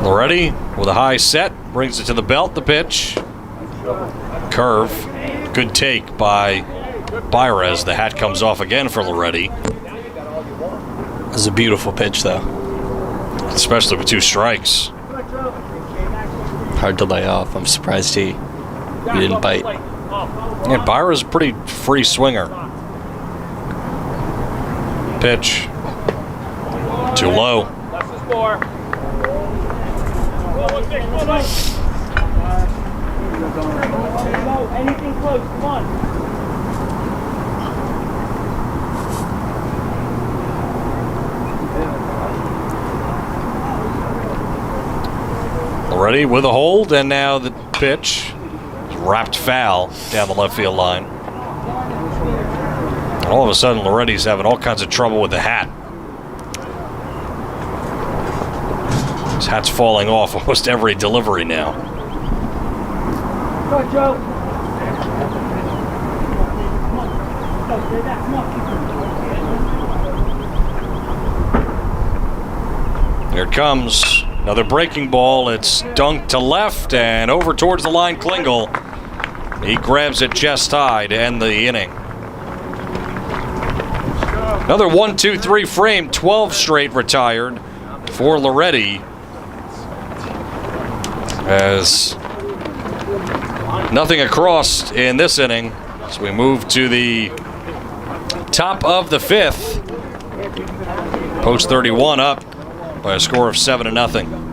Loretti with a high set, brings it to the belt, the pitch. Curve, good take by Baires. The hat comes off again for Loretti. This is a beautiful pitch, though. Especially with 2 strikes. Hard to lay off. I'm surprised he didn't bite. Yeah, Baires is a pretty free swinger. Pitch. Too low. Anything close, come on. Loretti with a hold, and now the pitch. Wrapped foul down the left field line. And all of a sudden, Loretti's having all kinds of trouble with the hat. His hat's falling off almost every delivery now. Go, Joe. Here it comes. Another breaking ball. It's dunked to left and over towards the line. Klingel. He grabs it chest high to end the inning. Another 1-2-3 frame. 12 straight retired for Loretti. As nothing across in this inning. So we move to the top of the 5th. Post 31 up by a score of 7-0.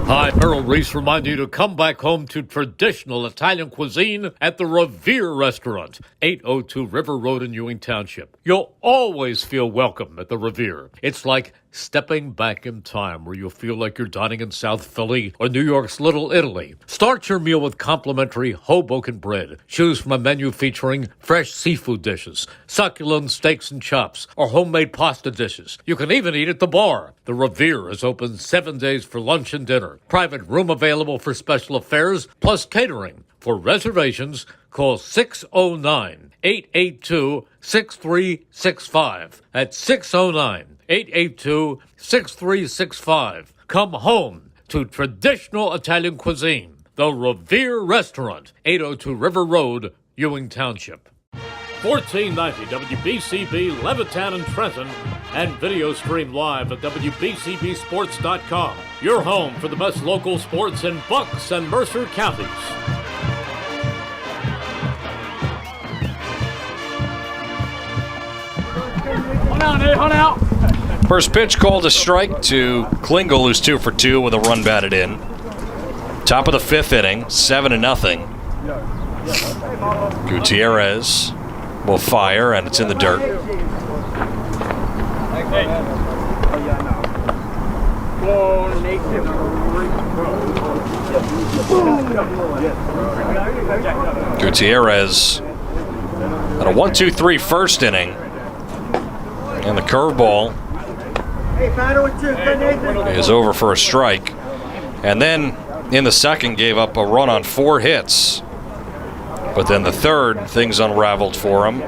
Hi, Merrill Reese reminding you to come back home to traditional Italian cuisine at the Revere Restaurant, 802 River Road in Ewing Township. You'll always feel welcome at the Revere. It's like stepping back in time where you'll feel like you're dining in South Philly or New York's Little Italy. Start your meal with complimentary Hoboken bread. Choose from a menu featuring fresh seafood dishes, succulent steaks and chops, or homemade pasta dishes. You can even eat at the bar. The Revere is open 7 days for lunch and dinner. Private room available for special affairs, plus catering. For reservations, call 609-882-6365. That's 609-882-6365. Come home to traditional Italian cuisine. The Revere Restaurant, 802 River Road, Ewing Township. 1490 WBCB, Levittown and Trenton, and video stream live at WBCBsports.com. Your home for the best local sports in Bucks and Mercer counties. Hunt out. First pitch called a strike to Klingel, who's 2 for 2 with a run batted in. Top of the 5th inning, 7-0. Gutierrez will fire, and it's in the dirt. Gutierrez at a 1-2-3 first inning. And the curveball is over for a strike. And then in the second gave up a run on 4 hits. But then the third, things unraveled for him.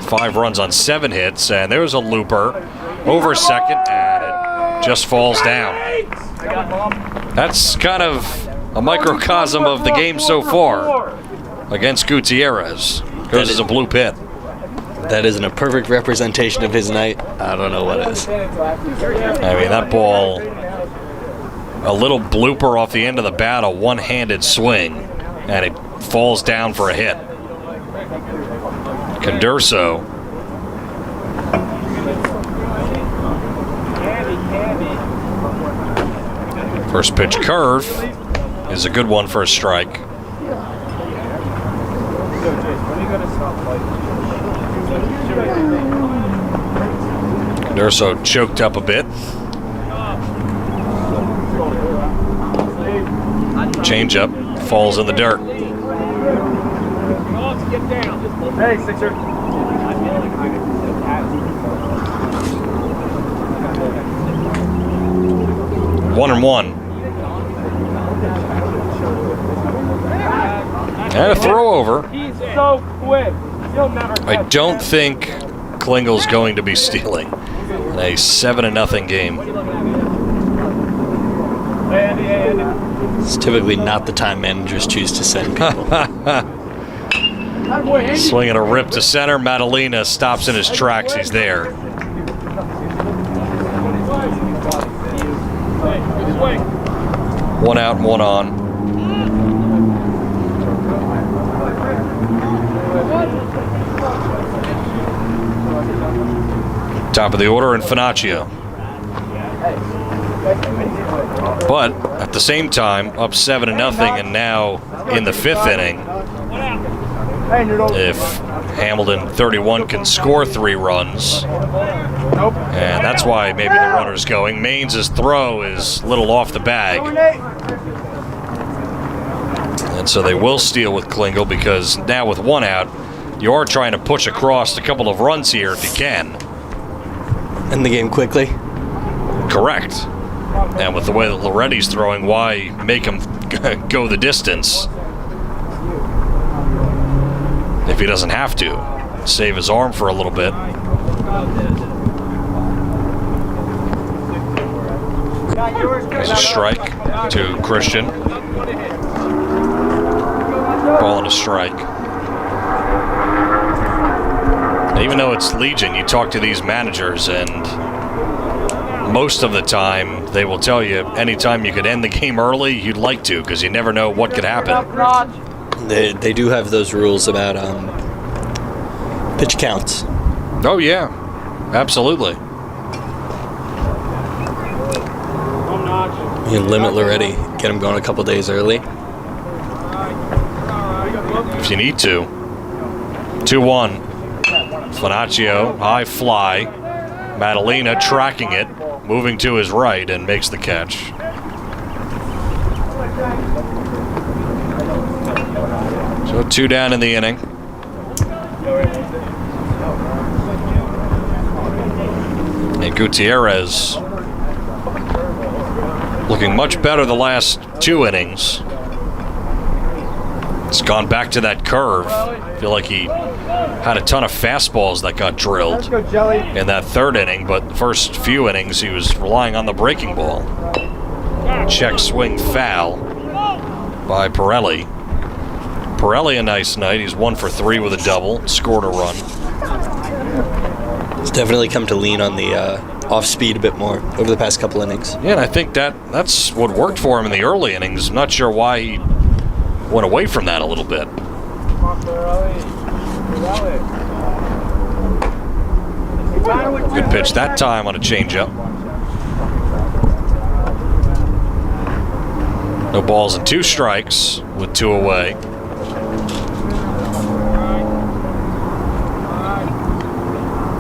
5 runs on 7 hits, and there's a looper over second, and it just falls down. That's kind of a microcosm of the game so far against Gutierrez. Goes as a blue pit. That isn't a perfect representation of his night. I don't know what is. I mean, that ball, a little blooper off the end of the bat, a one-handed swing, and it falls down for a hit. Condurso. First pitch curve is a good one for a strike. Durso choked up a bit. Changeup falls in the dirt. Hey, Sixer. 1-1. And a throw over. He's so quick. He'll never I don't think Klingle's going to be stealing in a 7-0 game. It's typically not the time managers choose to send people. Swinging a rip to center. Madalena stops in his tracks. He's there. One out and one on. Top of the order in Finaccio. But at the same time, up 7-0, and now in the 5th inning, if Hamilton 31 can score 3 runs, and that's why maybe the runner's going. Maine's throw is a little off the bag. And so they will steal with Klingle, because now with 1 out, you are trying to push across a couple of runs here if you can. End the game quickly. Correct. And with the way that Loretti's throwing, why make him go the distance if he doesn't have to? Save his arm for a little bit. There's a strike to Christian. Ball and a strike. And even though it's Legion, you talk to these managers, and most of the time they will tell you anytime you could end the game early, you'd like to, because you never know what could happen. They do have those rules about pitch counts. Oh, yeah. Absolutely. You can limit Loretti, get him going a couple days early. If you need to. 2-1. Finaccio, high fly. Madalena tracking it, moving to his right, and makes the catch. So 2 down in the inning. And Gutierrez looking much better the last 2 innings. It's gone back to that curve. I feel like he had a ton of fastballs that got drilled in that 3rd inning, but the first few innings he was relying on the breaking ball. Check swing foul by Pirelli. Pirelli a nice night. He's 1 for 3 with a double, scored a run. He's definitely come to lean on the off speed a bit more over the past couple innings. Yeah, and I think that's what worked for him in the early innings. I'm not sure why he went away from that a little bit. Good pitch that time on a changeup. No balls and 2 strikes with 2 away.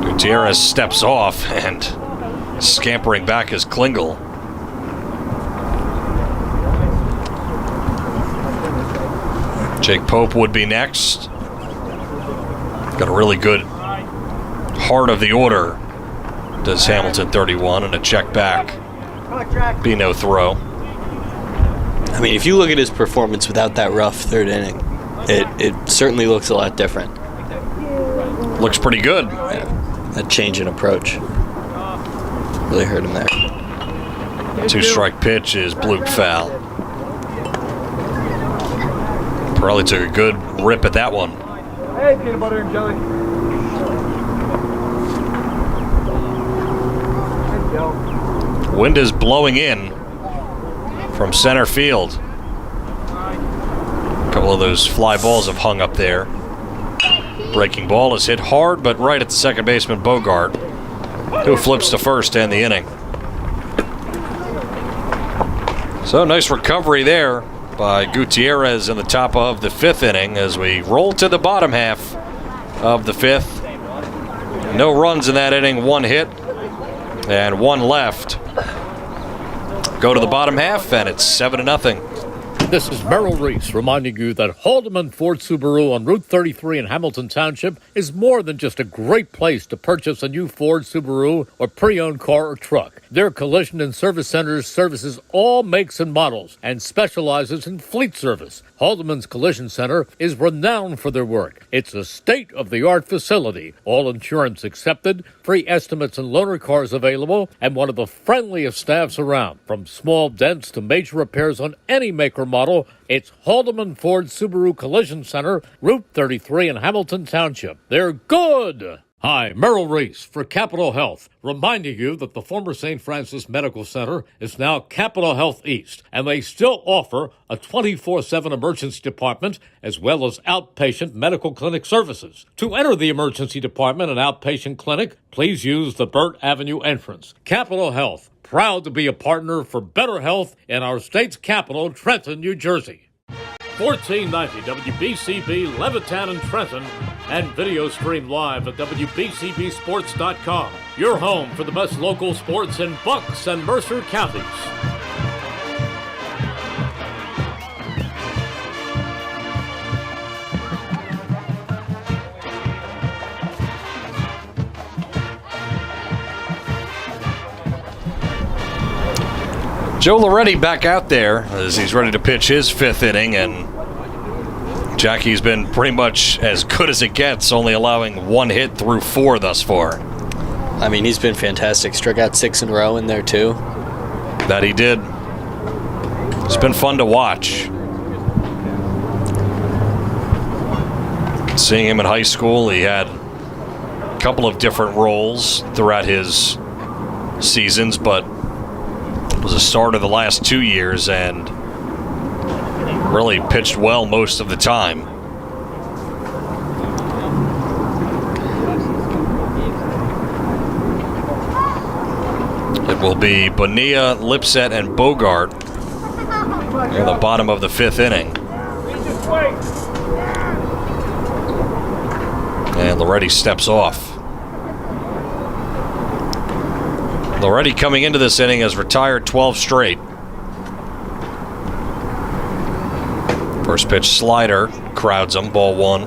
Gutierrez steps off, and scampering back is Klingle. Jake Pope would be next. Got a really good heart of the order, does Hamilton 31, and a check back. Be no throw. I mean, if you look at his performance without that rough 3rd inning, it certainly looks a lot different. Looks pretty good. Yeah, that change in approach really hurt him there. 2-strike pitch is blooped foul. Pirelli took a good rip at that one. Hey, peanut butter and jelly. Wind is blowing in from center field. A couple of those fly balls have hung up there. Breaking ball is hit hard, but right at the second baseman, Bogart, who flips to first to end the inning. So nice recovery there by Gutierrez in the top of the 5th inning as we roll to the bottom half of the 5th. No runs in that inning, 1 hit and 1 left. Go to the bottom half and it's 7-0. This is Merrill Reese reminding you that Haldeman Ford Subaru on Route 33 in Hamilton Township is more than just a great place to purchase a new Ford Subaru or pre-owned car or truck. Their collision and service centers services all makes and models and specializes in fleet service. Haldeman's Collision Center is renowned for their work. It's a state-of-the-art facility, all insurance accepted, free estimates and loaner cars available, and one of the friendliest staffs around. From small dents to major repairs on any make or model, it's Haldeman Ford Subaru Collision Center, Route 33 in Hamilton Township. They're good! Hi, Merrill Reese for Capital Health, reminding you that the former St. Francis Medical Center is now Capital Health East, and they still offer a 24/7 emergency department as well as outpatient medical clinic services. To enter the emergency department and outpatient clinic, please use the Burt Avenue entrance. Capital Health, proud to be a partner for better health in our state's capital, Trenton, New Jersey. 1490 WBCB Levittown and Trenton, and video stream live at WBCBsports.com. Your home for the best local sports in Bucks and Mercer counties. Joe Loretti back out there as he's ready to pitch his 5th inning, and Jackie's been pretty much as good as it gets, only allowing 1 hit through 4 thus far. I mean, he's been fantastic. Struck out 6 in a row in there, too. That he did. It's been fun to watch. Seeing him in high school, he had a couple of different roles throughout his seasons, but was a starter the last 2 years and really pitched well most of the time. It will be Bonilla, Lipset, and Bogart in the bottom of the 5th inning. And Loretti steps off. Loretti coming into this inning has retired 12 straight. First pitch slider, crowds him, ball 1.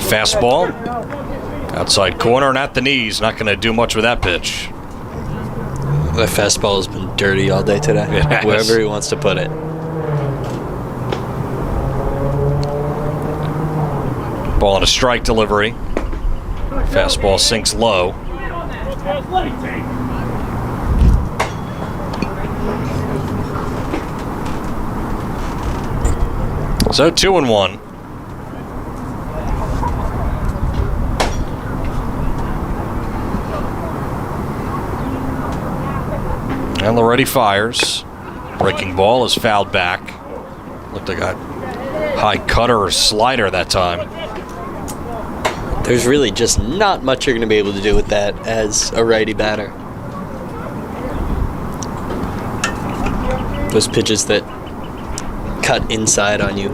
Fastball, outside corner and at the knees, not going to do much with that pitch. That fastball has been dirty all day today, wherever he wants to put it. Ball on a strike delivery. Fastball sinks low. So 2-1. And Loretti fires. Breaking ball is fouled back. Looked like a high cutter or slider that time. There's really just not much you're going to be able to do with that as a righty batter. Those pitches that cut inside on you.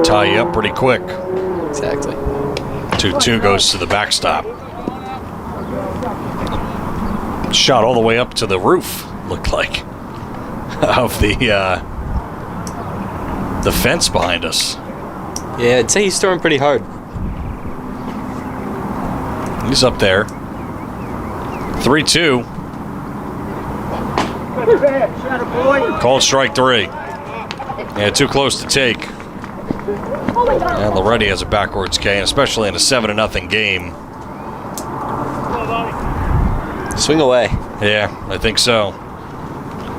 Tie you up pretty quick. Exactly. 2-2 goes to the backstop. Shot all the way up to the roof, looked like, of the fence behind us. Yeah, I'd say he's throwing pretty hard. He's up there. 3-2. Called strike 3. Yeah, too close to take. And Loretti has a backwards K, especially in a 7-0 game. Swing away. Yeah, I think so.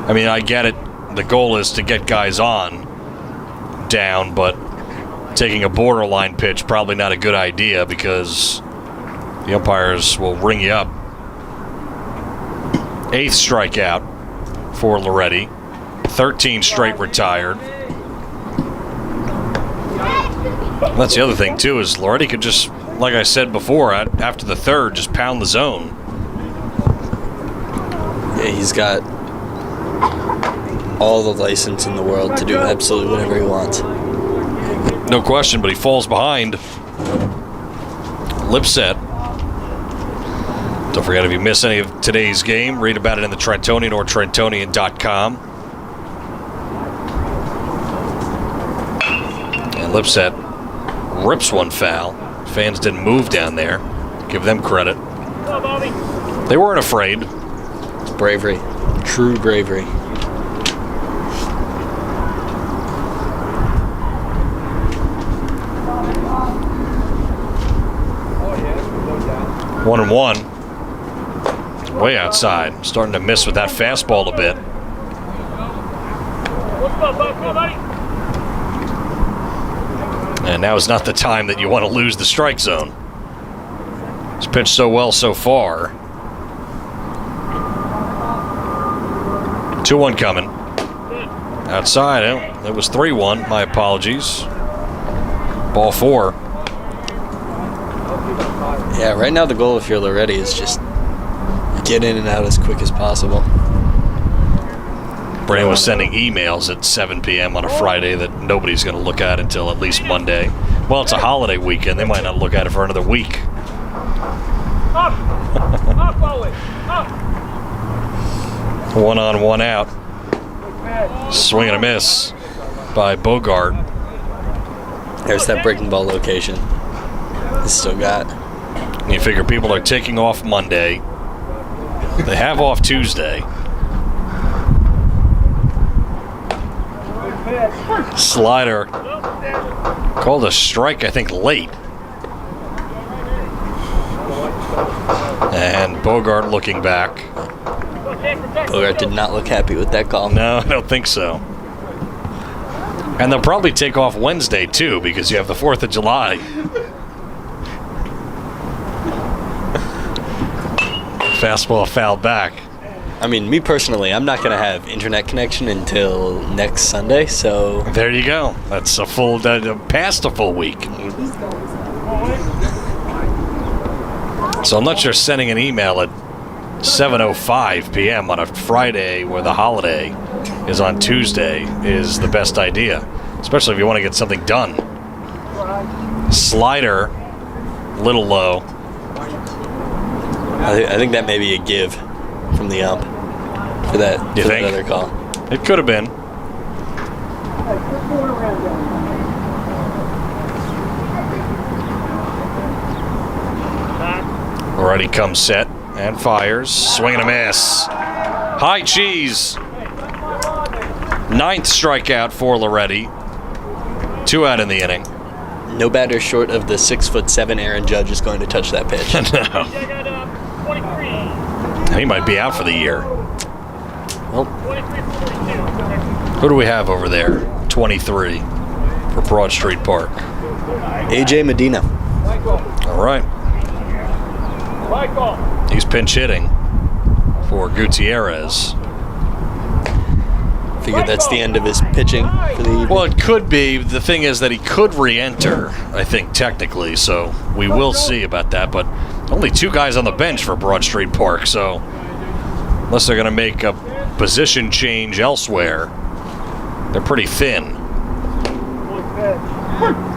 I mean, I get it. The goal is to get guys on down, but taking a borderline pitch probably not a good idea because the umpires will ring you up. 8th strikeout for Loretti. 13 straight retired. That's the other thing, too, is Loretti could just, like I said before, after the third, just pound the zone. Yeah, he's got all the license in the world to do absolutely whatever he wants. No question, but he falls behind. Lipset. Don't forget, if you miss any of today's game, read about it in the Trentonian or Trentonian.com. And Lipset rips one foul. Fans didn't move down there. Give them credit. They weren't afraid. It's bravery. True bravery. One and one. Way outside. Starting to miss with that fastball a bit. And now is not the time that you want to lose the strike zone. He's pitched so well so far. 2-1 coming. Outside. It was 3-1. My apologies. Ball 4. Yeah, right now the goal if you're Loretti is just get in and out as quick as possible. Brandon was sending emails at 7 p.m. on a Friday that nobody's going to look at until at least Monday. Well, it's a holiday weekend. They might not look at it for another week. Up! Up, Owen! Up! 1 on, 1 out. Swing and a miss by Bogart. There's that breaking ball location. He's still got. You figure people are taking off Monday. They have off Tuesday. Slider called a strike, I think, late. And Bogart looking back. Bogart did not look happy with that call. No, I don't think so. And they'll probably take off Wednesday, too, because you have the 4th of July. Fastball fouled back. I mean, me personally, I'm not going to have internet connection until next Sunday, so... There you go. That's a full, past a full week. So I'm not sure sending an email at 7:05 p.m. on a Friday where the holiday is on Tuesday is the best idea, especially if you want to get something done. Slider, little low. I think that may be a give from the ump for that, You for think? that other call. It could have been. Already comes set and fires. Swing and a miss. High cheese. 9th strikeout for Loretti. 2 out in the inning. No batter short of the 6'7" Aaron Judge is going to touch that pitch. No. He might be out for the year. Well, Who do we have over there? 23 for Broad Street Park. AJ Medina. All right. He's pinch hitting for Gutierrez. Figured that's the end of his pitching for the evening. Well, it could be. The thing is that he could re-enter, I think, technically. So we will see about that. But only 2 guys on the bench for Broad Street Park. So unless they're going to make a position change elsewhere, they're pretty thin.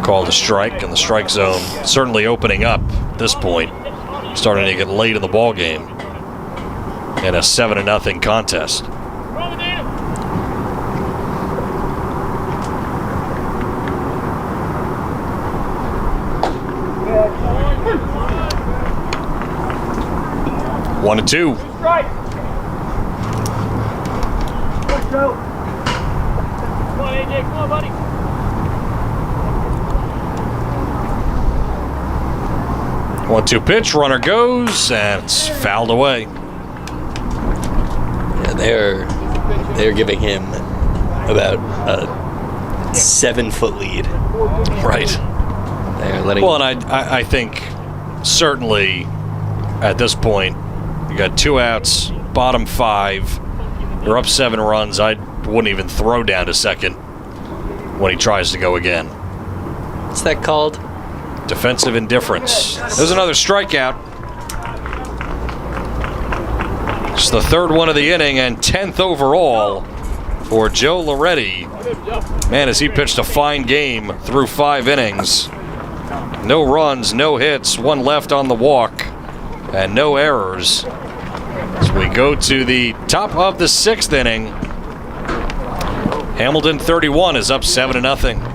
Called a strike, and the strike zone certainly opening up at this point. Starting to get late in the ball game in a 7-0 contest. One and 2. Strike! Come on, AJ. Come on, buddy. One-two pitch, runner goes, and it's fouled away. Yeah, they're giving him about a 7-foot lead. Right. They're letting. Well, and I think certainly at this point, you got 2 outs, bottom 5. You're up 7 runs. I wouldn't even throw down to second when he tries to go again. What's that called? Defensive indifference. There's another strikeout. It's the third one of the inning and 10th overall for Joe Loretti. Man, has he pitched a fine game through 5 innings. No runs, no hits, 1 left on the walk, and no errors. As we go to the top of the 6th inning, Hamilton 31 is up 7-0.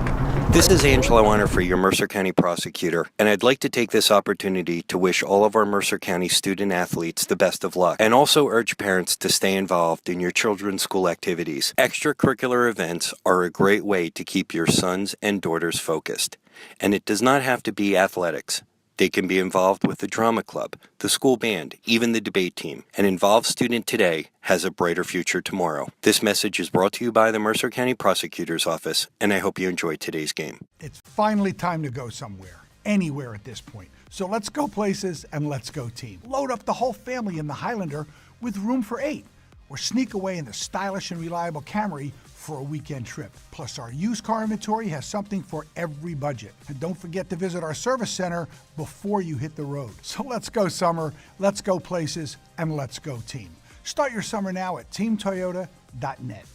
This is Angelo Honor, your Mercer County prosecutor, and I'd like to take this opportunity to wish all of our Mercer County student athletes the best of luck, and also urge parents to stay involved in your children's school activities. Extracurricular events are a great way to keep your sons and daughters focused, and it does not have to be athletics. They can be involved with the drama club, the school band, even the debate team. An involved student today has a brighter future tomorrow. This message is brought to you by the Mercer County Prosecutor's Office, and I hope you enjoyed today's game. It's finally time to go somewhere, anywhere at this point. So let's go places and let's go team. Load up the whole family in the Highlander with room for 8, or sneak away in the stylish and reliable Camry for a weekend trip. Plus, our used car inventory has something for every budget. And don't forget to visit our service center before you hit the road. So let's go summer, let's go places, and let's go team. Start your summer now at teamtoyota.net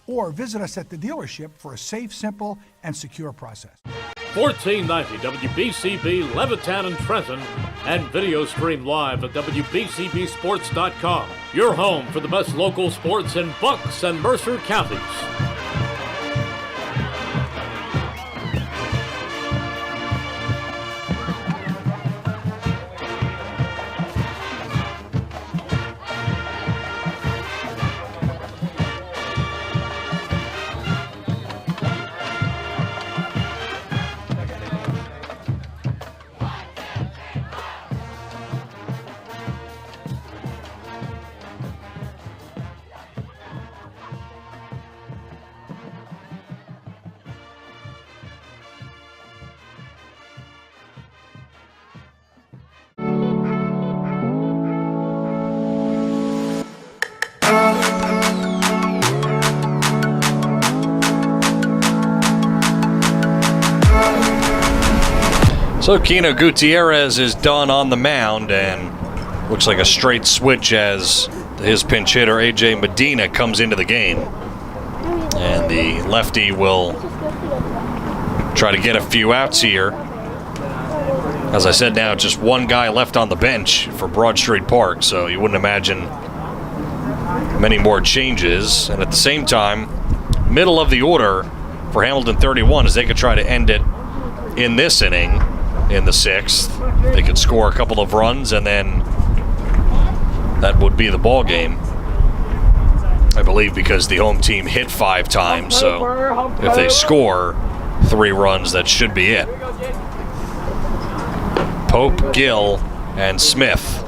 or visit us at the dealership for a safe, simple, and secure process. 1490 WBCB Levittown and Trenton, and video stream live at WBCBsports.com. Your home for the best local sports in Bucks and Mercer counties. So Kino Gutierrez is done on the mound, and looks like a straight switch as his pinch hitter A.J. Medina comes into the game. And the lefty will try to get a few outs here. As I said, now just one guy left on the bench for Broad Street Park, so you wouldn't imagine many more changes. And at the same time, middle of the order for Hamilton 31 as they could try to end it in this inning. In the 6th, they could score a couple of runs, and then that would be the ball game. I believe because the home team hit 5 times, so if they score 3 runs, that should be it. Pope, Gill, and Smith,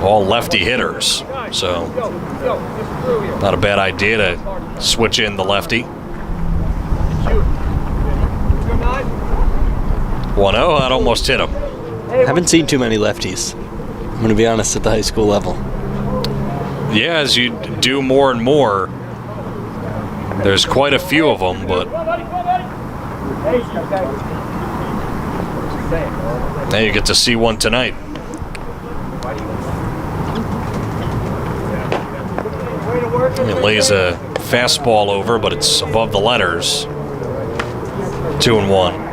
all lefty hitters, so not a bad idea to switch in the lefty. 1-0, that almost hit him. Haven't seen too many lefties, I'm going to be honest, at the high school level. Yeah, as you do more and more, there's quite a few of them, but now you get to see one tonight. He lays a fastball over, but it's above the letters. 2-1.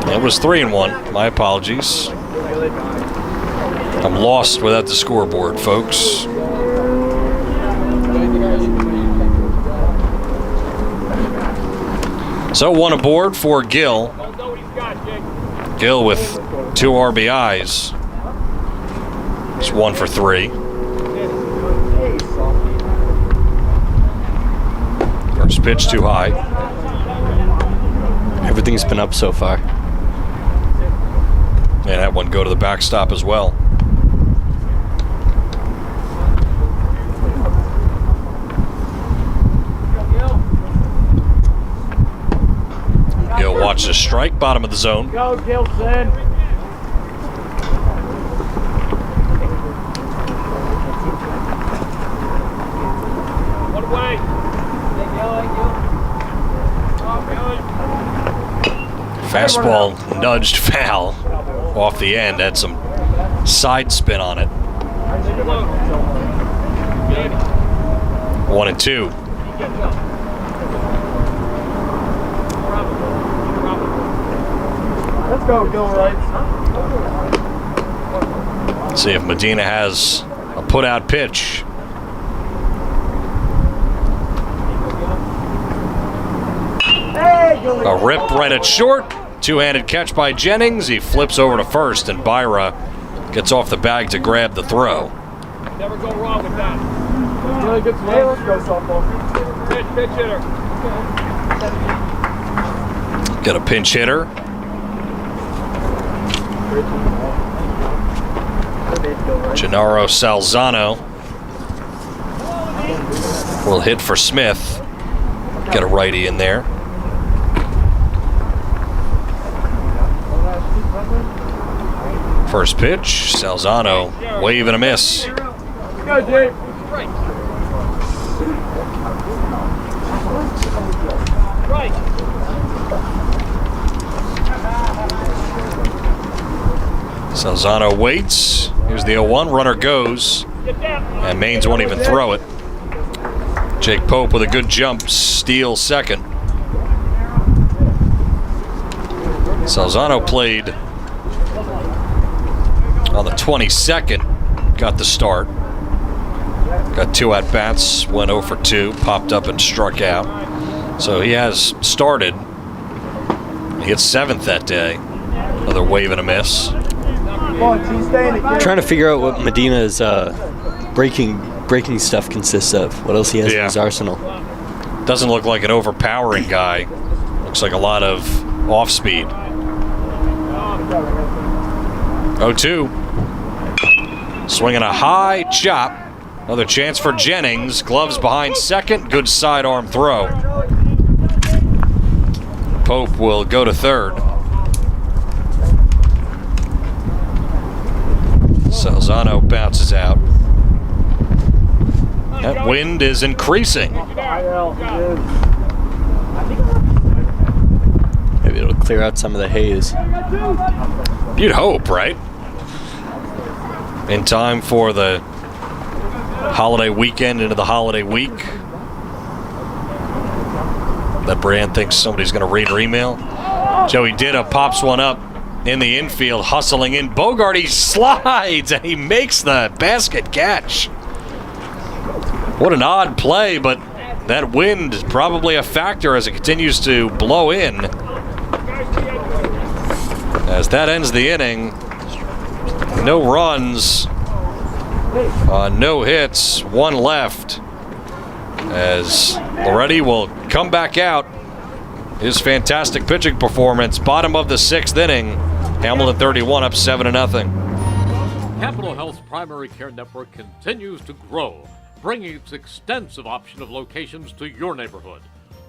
It was 3-1. My apologies. I'm lost without the scoreboard, folks. So 1 aboard for Gill. Gill with 2 RBIs. It's 1 for 3. First pitch too high. Everything's been up so far. And that one go to the backstop as well. Gill watch the strike, bottom of the zone. Go, Gilson. way. Fastball nudged foul off the end. Had some side spin on it. 1-2. Let's go, Gilroy. See if Medina has a put-out pitch. A rip right at short. Two-handed catch by Jennings. He flips over to first, and Byra gets off the bag to grab the throw. Never go wrong with that. Really good swing. Hey, let's go, softball. Pitch hitter. Got a pinch hitter. Gennaro Salzano will hit for Smith. Get a righty in there. First pitch, Salzano wave and a miss. Go, Jake. Right. Salzano waits. Here's the 0-1. Runner goes. And Maines won't even throw it. Jake Pope with a good jump. Steals second. Salzano played on the 22nd. Got the start. Got 2 at-bats. Went 0 for 2. Popped up and struck out. So he has started. He hit 7th that day. Another wave and a miss. Trying to figure out what Medina's breaking stuff consists of. What else he has in his arsenal. Doesn't look like an overpowering guy. Looks like a lot of off-speed. 0-2. Swinging a high chop. Another chance for Jennings. Gloves behind second. Good sidearm throw. Pope will go to third. Salzano bounces out. That wind is increasing. Maybe it'll clear out some of the haze. You'd hope, right? In time for the holiday weekend into the holiday week. That Brand thinks somebody's going to read her email. Joey Ditta pops one up in the infield, hustling in. Bogarty slides, and he makes the basket catch. What an odd play, but that wind probably a factor as it continues to blow in. As that ends the inning, no runs, no hits, 1 left. As Loretti will come back out. His fantastic pitching performance, bottom of the 6th inning. Hamilton 31 up 7-0. Capital Health's primary care network continues to grow, bringing its extensive option of locations to your neighborhood.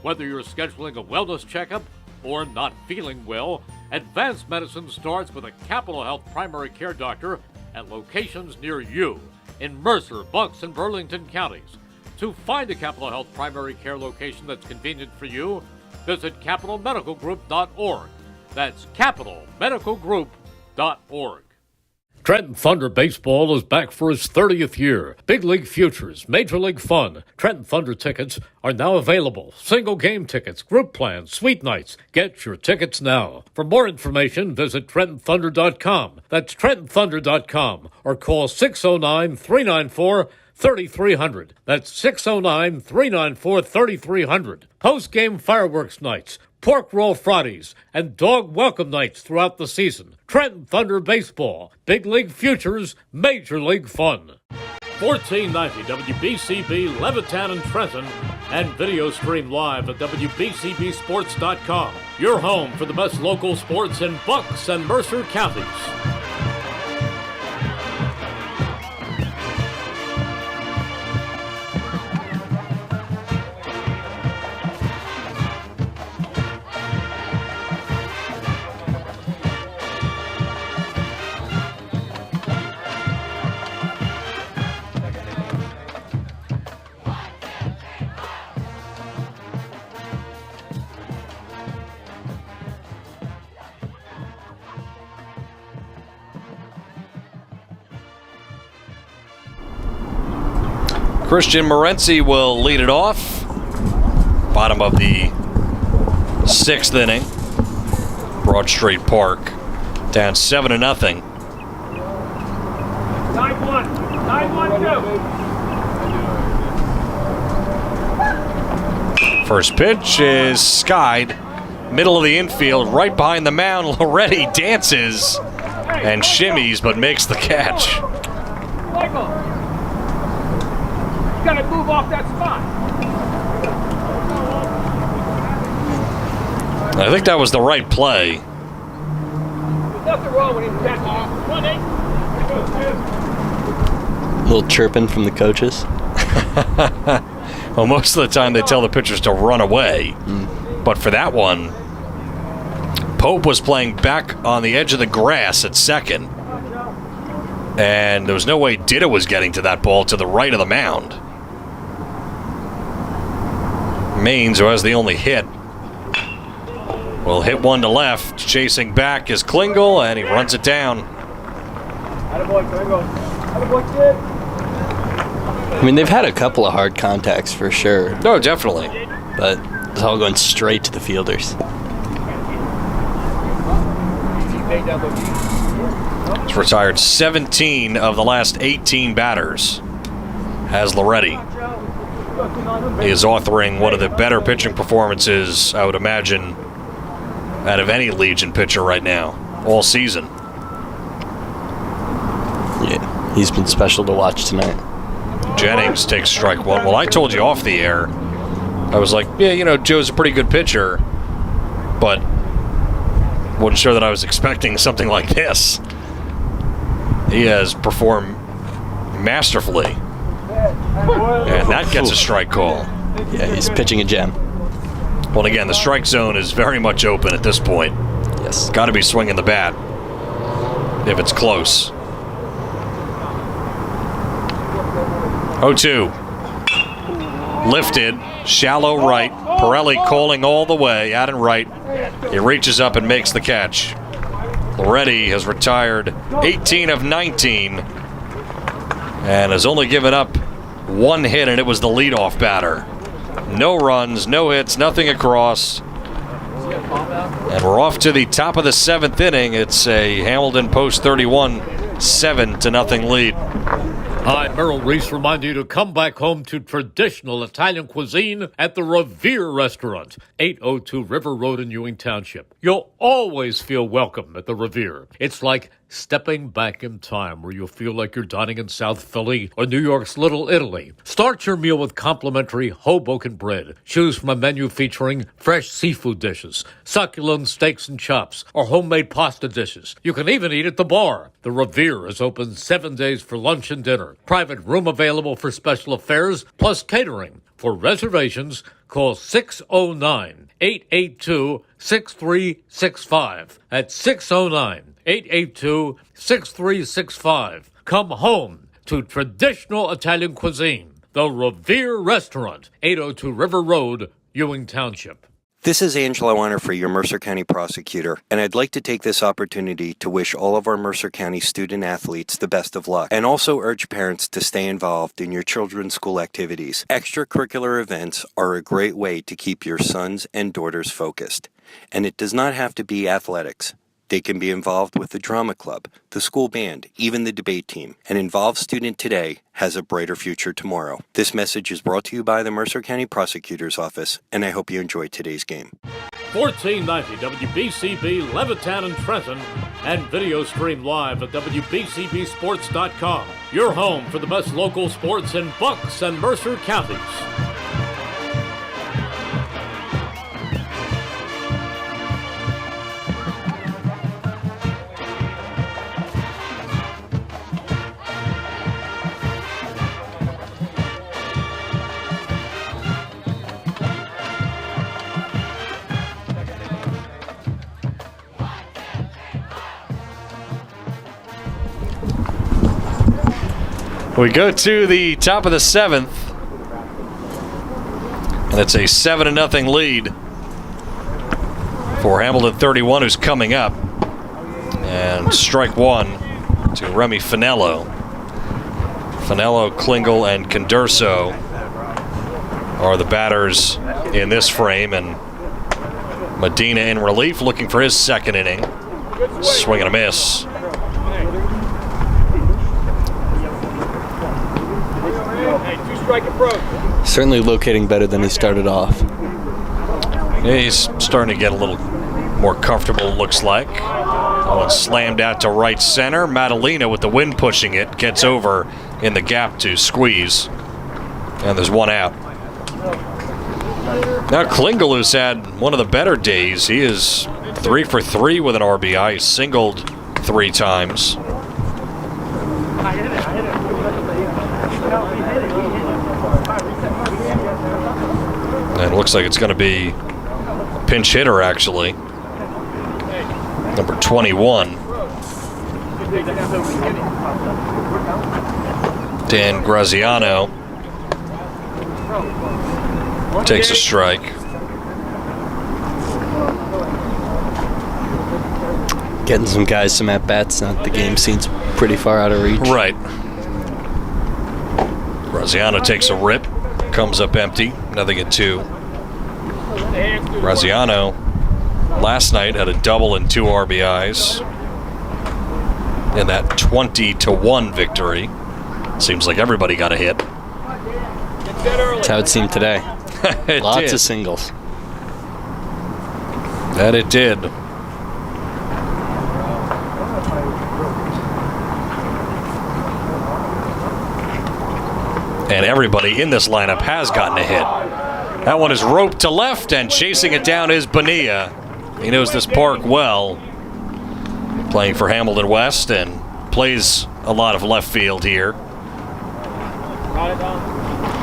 Whether you're scheduling a wellness checkup or not feeling well, advanced medicine starts with a Capital Health primary care doctor at locations near you in Mercer, Bucks, and Burlington counties. To find a Capital Health primary care location that's convenient for you, visit capitalmedicalgroup.org. That's capitalmedicalgroup.org. Trenton Thunder Baseball is back for its 30th year. Big League Futures, Major League Fun. Trenton Thunder tickets are now available. Single game tickets, group plans, suite nights. Get your tickets now. For more information, visit TrentonThunder.com. That's TrentonThunder.com. Or call 609-394-3300. That's 609-394-3300. Post-game fireworks nights, pork roll Fridays, and dog welcome nights throughout the season. Trenton Thunder Baseball. Big League Futures, Major League Fun. 1490 WBCB Levittown and Trenton, and video stream live at WBCBsports.com. Your home for the best local sports in Bucks and Mercer counties. Christian Morency will lead it off. Bottom of the 6th inning. Broad Street Park down 7-0. 9-1. 9-1-2. First pitch is skied. Middle of the infield, right behind the mound. Loretti dances and shimmies, but makes the catch. Michael, you gotta move off that spot. I think that was the right play. There's nothing wrong with him catching. 1-8. A little chirping from the coaches. Well, most of the time they tell the pitchers to run away. But for that one, Pope was playing back on the edge of the grass at second. And there was no way Dida was getting to that ball to the right of the mound. Maines, who has the only hit, will hit one to left. Chasing back is Klingel, and he runs it down. Attaboy, Klingel. Attaboy, kid. I mean, they've had a couple of hard contacts for sure, No, definitely. but it's all going straight to the fielders. He's retired 17 of the last 18 batters. Has Loretti. He is authoring one of the better pitching performances, I would imagine, out of any Legion pitcher right now, all season. Yeah, he's been special to watch tonight. Jennings takes strike one. Well, I told you off the air, I was like, yeah, you know, Joe's a pretty good pitcher, but wasn't sure that I was expecting something like this. He has performed masterfully. And that gets a strike call. Yeah, he's pitching a gem. Well, again, the strike zone is very much open at this point. Yes. Got to be swinging the bat if it's close. 0-2. Lifted, shallow right. Pirelli calling all the way, out and right. He reaches up and makes the catch. Loretti has retired 18 of 19 and has only given up one hit, and it was the leadoff batter. No runs, no hits, nothing across. And we're off to the top of the 7th inning. It's a Hamilton Post 31 7-0 lead. Hi, Merrill Reese reminding you to come back home to traditional Italian cuisine at the Revere Restaurant, 802 River Road in Ewing Township. You'll always feel welcome at the Revere. It's like stepping back in time where you'll feel like you're dining in South Philly or New York's Little Italy. Start your meal with complimentary Hoboken bread. Choose from a menu featuring fresh seafood dishes, succulent steaks and chops, or homemade pasta dishes. You can even eat at the bar. The Revere is open 7 days for lunch and dinner. Private room available for special affairs, plus catering. For reservations, call 609-882-6365. That's 609-882-6365. Come home to traditional Italian cuisine. The Revere Restaurant, 802 River Road, Ewing Township. This is Angelo Weiner, your Mercer County prosecutor, and I'd like to take this opportunity to wish all of our Mercer County student athletes the best of luck, and also urge parents to stay involved in your children's school activities. Extracurricular events are a great way to keep your sons and daughters focused, and it does not have to be athletics. They can be involved with the drama club, the school band, even the debate team. An involved student today has a brighter future tomorrow. This message is brought to you by the Mercer County Prosecutor's Office, and I hope you enjoyed today's game. 1490 WBCB Levittown and Trenton, and video stream live at WBCBsports.com. Your home for the best local sports in Bucks and Mercer counties. We go to the top of the 7th, and it's a 7-0 lead for Hamilton 31, who's coming up. And strike one to Remy Finello. Finello, Klingel, and Condurso are the batters in this frame, and Medina in relief, looking for his second inning. Swing and a miss. Certainly locating better than he started off. Yeah, he's starting to get a little more comfortable, looks like. That one slammed out to right center. Madalena, with the wind pushing it, gets over in the gap to squeeze. And there's one out. Now Klingel, who's had one of the better days, he is 3 for 3 with an RBI. He's singled 3 times. And it looks like it's going to be a pinch hitter, actually. Number 21. Dan Graziano takes a strike. Getting some guys some at-bats. The game seems pretty far out of reach. Right. Graziano takes a rip. Comes up empty. Nothing at 2. Graziano last night had a double and 2 RBIs in that 20-1 victory. Seems like everybody got a hit. That's how it seemed today. Lots of singles. That it did. And everybody in this lineup has gotten a hit. That one is roped to left, and chasing it down is Bonilla. He knows this park well. Playing for Hamilton West and plays a lot of left field here.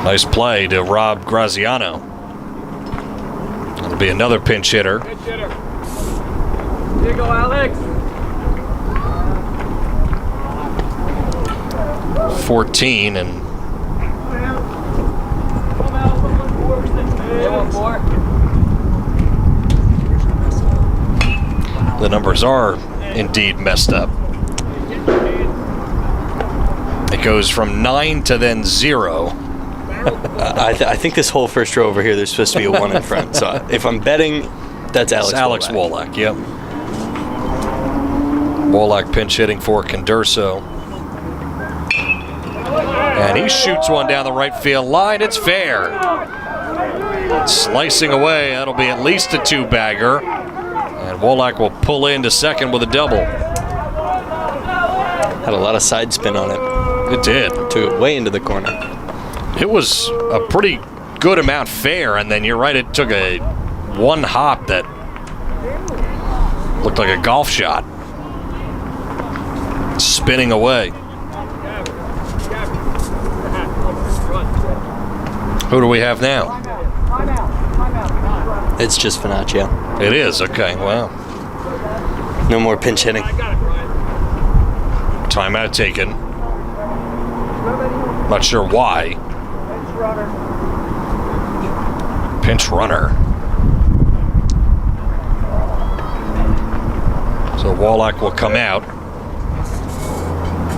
Nice play to Rob Graziano. It'll be another pinch hitter. Here you go, Alex. 14 and the numbers are indeed messed up. It goes from 9 to then 0. I think this whole first row over here, there's supposed to be a 1 in front. So if I'm betting, that's Alex. It's Alex Wallach. Yep. Wallach pinch hitting for Condurso. And he shoots one down the right field line. It's fair. Slicing away. That'll be at least a 2-bagger. And Wallach will pull into second with a double. Had a lot of side spin on it. It did. To way into the corner. It was a pretty good amount fair, and then you're right, it took a one hop that looked like a golf shot. Spinning away. Who do we have now? It's just Finaccio. It is, okay, wow. No more pinch hitting. Timeout taken. Not sure why. Pinch runner. So Wallach will come out.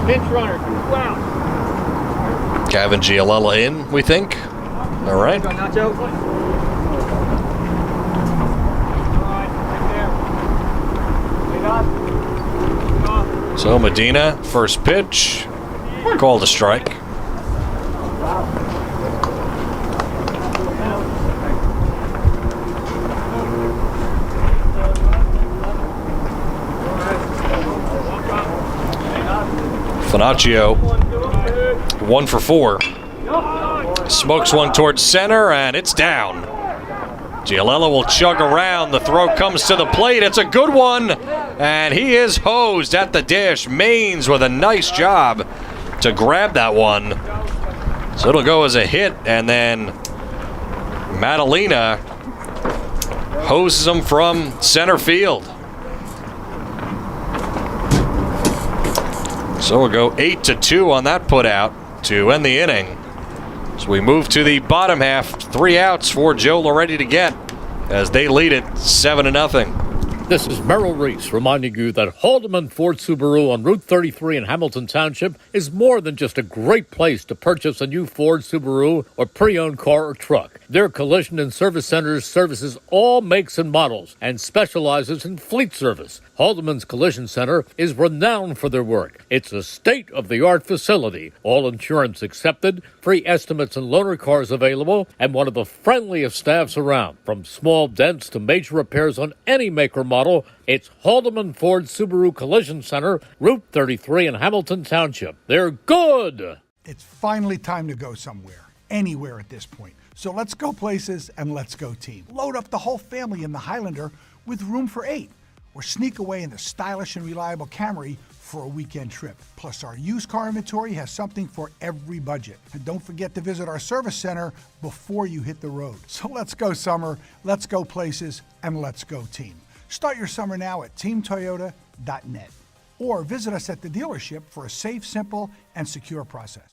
Pinch runner, 2 out. Gavin Gialella in, we think. All right. So Medina, first pitch, called a strike. Finaccio, 1 for 4. Smokes one towards center, and it's down. Gialella will chug around. The throw comes to the plate. It's a good one, and he is hosed at the dish. Maines with a nice job to grab that one. So it'll go as a hit, and then Madalena hoses him from center field. So we'll go 8-2 on that putout to end the inning. So we move to the bottom half. 3 outs for Joe Loretti to get as they lead it 7-0. This is Merrill Reese reminding you that Haldeman Ford Subaru on Route 33 in Hamilton Township is more than just a great place to purchase a new Ford Subaru or pre-owned car or truck. Their collision and service centers services all makes and models and specializes in fleet service. Haldeman's Collision Center is renowned for their work. It's a state-of-the-art facility, all insurance accepted, free estimates and loaner cars available, and one of the friendliest staffs around. From small dents to major repairs on any make or model, it's Haldeman Ford Subaru Collision Center, Route 33 in Hamilton Township. They're good! It's finally time to go somewhere, anywhere at this point. So let's go places and let's go team. Load up the whole family in the Highlander with room for 8. Or sneak away in the stylish and reliable Camry for a weekend trip. Plus, our used car inventory has something for every budget. And don't forget to visit our service center before you hit the road. So let's go summer, let's go places, and let's go team. Start your summer now at teamtoyota.net. Or visit us at the dealership for a safe, simple, and secure process.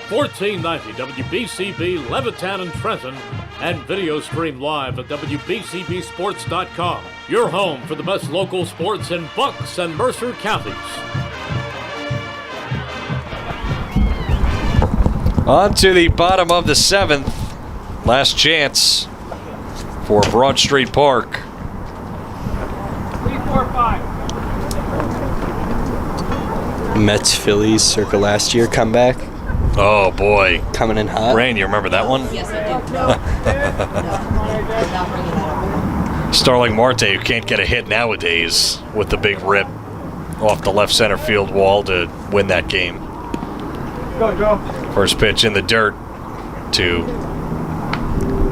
1490 WBCB Levittown and Trenton, and video stream live at WBCBsports.com. Your home for the best local sports in Bucks and Mercer counties. On to the bottom of the 7th. Last chance for Broad Street Park. 3, 4, 5. Mets Phillies circa last year comeback. Oh, boy. Coming in hot. Rain, you remember that one? Yes, I do. No. I'm not bringing that up. Starling Marte, who can't get a hit nowadays, with the big rip off the left center field wall to win that game. Go, Joe. First pitch in the dirt to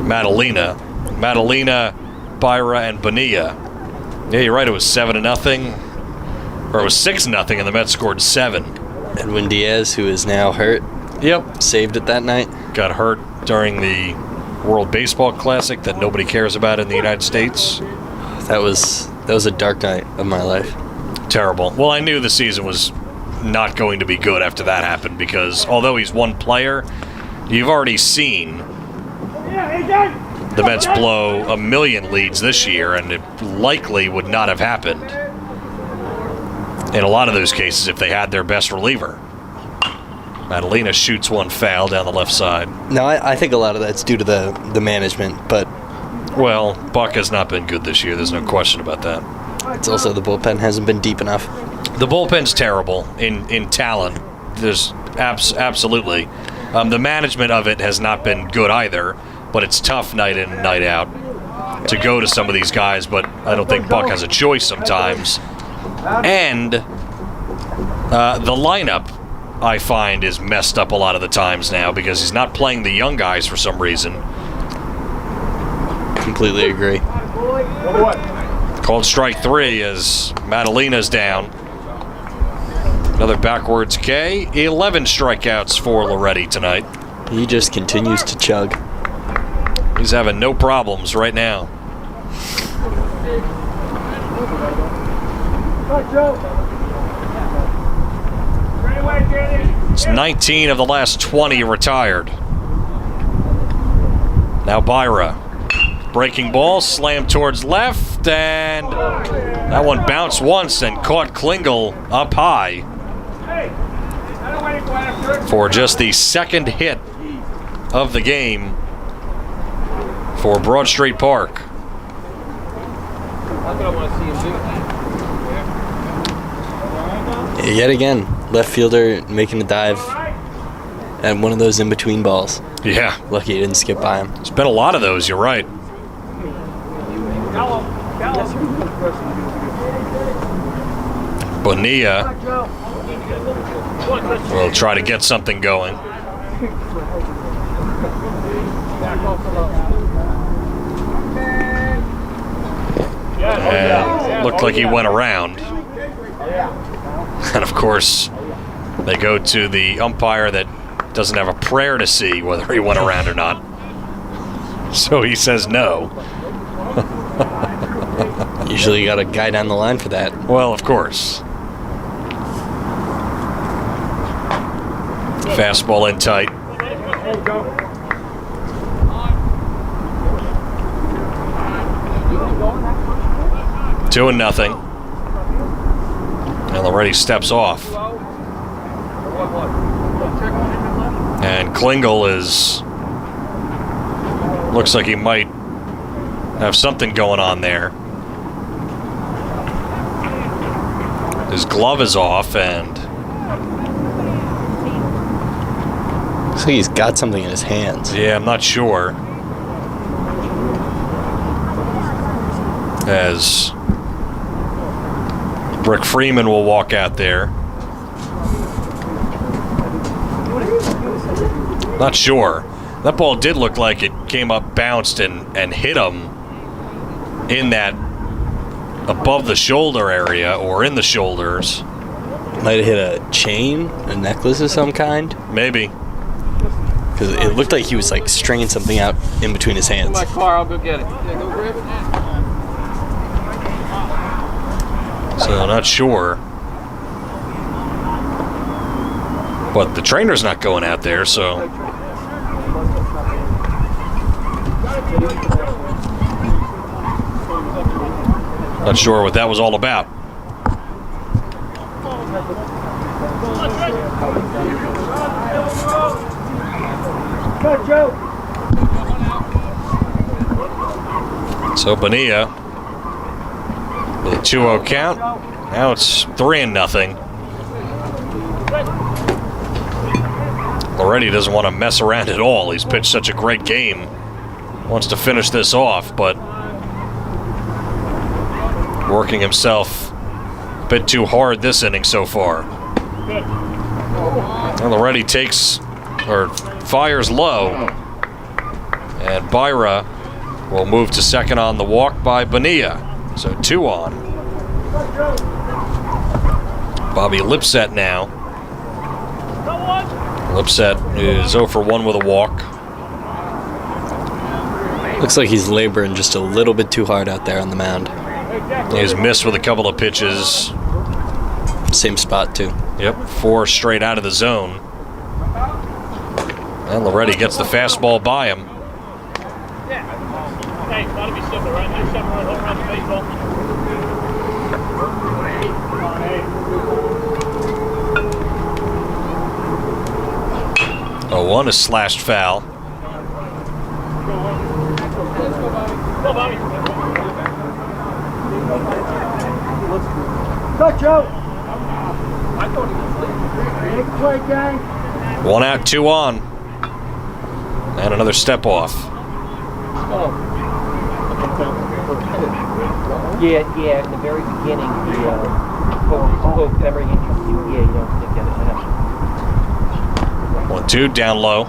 Madalena. Madalena, Byra, and Bonilla. Yeah, you're right. It was 7-0. Or it was 6-0, and the Mets scored 7. Edwin Diaz, who is now hurt. Yep. Saved it that night. Got hurt during the World Baseball Classic that nobody cares about in the United States. That was a dark night of my life. Terrible. Well, I knew the season was not going to be good after that happened because although he's one player, you've already seen the Mets blow a million leads this year, and it likely would not have happened in a lot of those cases if they had their best reliever. Madalena shoots one foul down the left side. No, I think a lot of that's due to the management, but Well, Buck has not been good this year. There's no question about that. it's also the bullpen hasn't been deep enough. The bullpen's terrible in talent. There's absolutely. The management of it has not been good either, but it's tough night in and night out to go to some of these guys, but I don't think Buck has a choice sometimes. And the lineup, I find, is messed up a lot of the times now because he's not playing the young guys for some reason. Completely agree. Called strike 3 as Madalena's down. Another backwards K. 11 strikeouts for Loretti tonight. He just continues to chug. He's having no problems right now. It's 19 of the last 20 retired. Now Byra. Breaking ball, slammed towards left, and that one bounced once and caught Klingel up high for just the second hit of the game for Broad Street Park. Yet again, left fielder making a dive at one of those in-between balls. Yeah. Lucky he didn't skip by him. There's been a lot of those, you're right. Bonilla will try to get something going. And looked like he went around. And of course, they go to the umpire that doesn't have a prayer to see whether he went around or not. So he says no. Usually you got a guy down the line for that. Well, of course. Fastball in tight. 2-0. And Loretti steps off. And Klingel looks like he might have something going on there. His glove is off, and looks like he's got something in his hands. yeah, I'm not sure. As Rick Freeman will walk out there. Not sure. That ball did look like it came up, bounced, and hit him in that above the shoulder area, or in the shoulders. Might have hit a chain, a necklace of some kind. Maybe. Because it looked like he was like stringing something out in between his hands. My car, I'll go get it. Yeah, go grab it. So not sure. But the trainer's not going out there, so. Not sure what that was all about. So Bonilla with a 2-0 count. Now it's 3-0. Loretti doesn't want to mess around at all. He's pitched such a great game. Wants to finish this off, but working himself a bit too hard this inning so far. And Loretti fires low, and Byra will move to second on the walk by Bonilla. So 2 on. Bobby Lipset now. Lipset is 0 for 1 with a walk. Looks like he's laboring just a little bit too hard out there on the mound. He's missed with a couple of pitches. Same spot, too. Yep, 4 straight out of the zone. And Loretti gets the fastball by him. Hey, gotta be simple, right? Nice simple run, home run, baseball. 0-1 is slashed foul. Go, Bobby. Go, Joe. I thought he was leaving. Big play, gang. 1 out, 2 on. And another step off. Yeah, in the very beginning, he spoke very interesting. Yeah, you don't think that. 1-2 down low.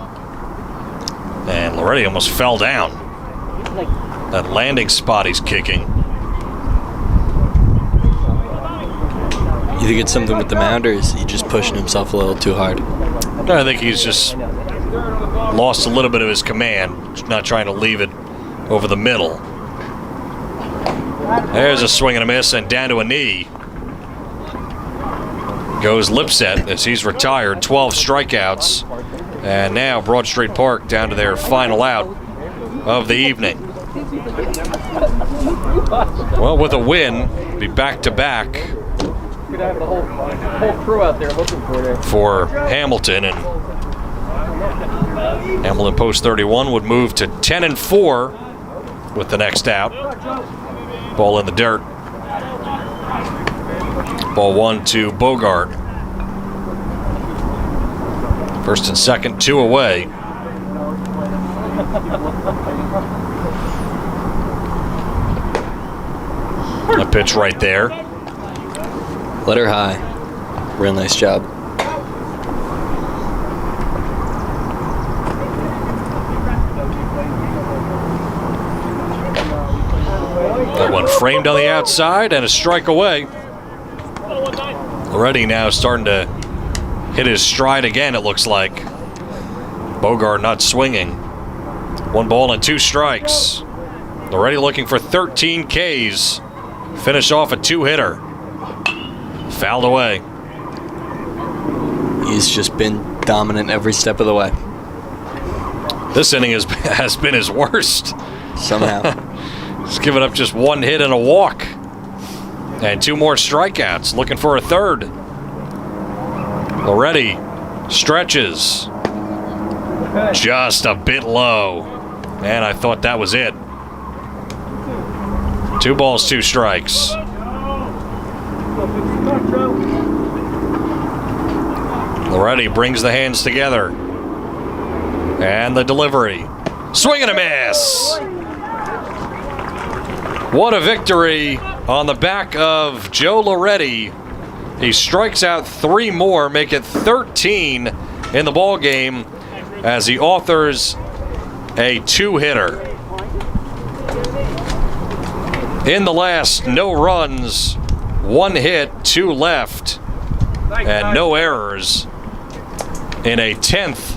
And Loretti almost fell down. That landing spot he's kicking. You think it's something with the mound, or is he just pushing himself a little too hard? I think he's just lost a little bit of his command, not trying to leave it over the middle. There's a swing and a miss, and down to a knee goes Lipset as he's retired. 12 strikeouts, and now Broad Street Park down to their final out of the evening. Well, with a win, be back-to-back Could have the whole crew out there looking for it. for Hamilton, and Hamilton post 31 would move to 10-4 with the next out. Ball in the dirt. Ball 1 to Bogart. First and second, 2 away. A pitch right there. Let her high. Real nice job. That one framed on the outside and a strike away. Already now starting to hit his stride again, it looks like. Bogart not swinging. 1 ball and 2 strikes. Already looking for 13 Ks. Finish off a 2-hitter. Fouled away. He's just been dominant every step of the way. This inning has been his worst. Somehow. He's given up just 1 hit and a walk. And 2 more strikeouts, looking for a third. Already stretches. Just a bit low. And I thought that was it. 2 balls, 2 strikes. Already brings the hands together. And the delivery. Swing and a miss. What a victory on the back of Joe Loretti. He strikes out 3 more, make it 13 in the ball game as he authors a 2-hitter. In the last, no runs, 1 hit, 2 left, and no errors in a 10th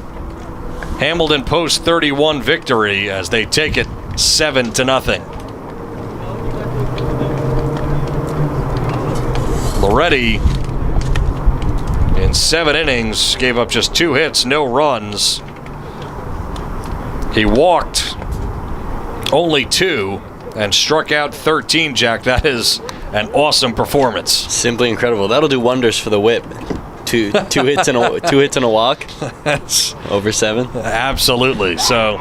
Hamilton Post 31 victory as they take it 7-0. Loretti in 7 innings gave up just 2 hits, no runs. He walked only 2 and struck out 13, Jack. That is an awesome performance. Simply incredible. That'll do wonders for the whip. Two hits and a walk. That's over 7. Absolutely. So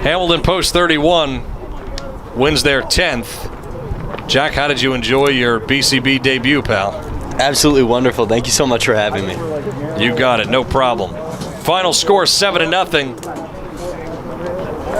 Hamilton Post 31 wins their 10th. Jack, how did you enjoy your BCB debut, pal? Absolutely wonderful. Thank you so much for having me. You got it. No problem. Final score 7-0.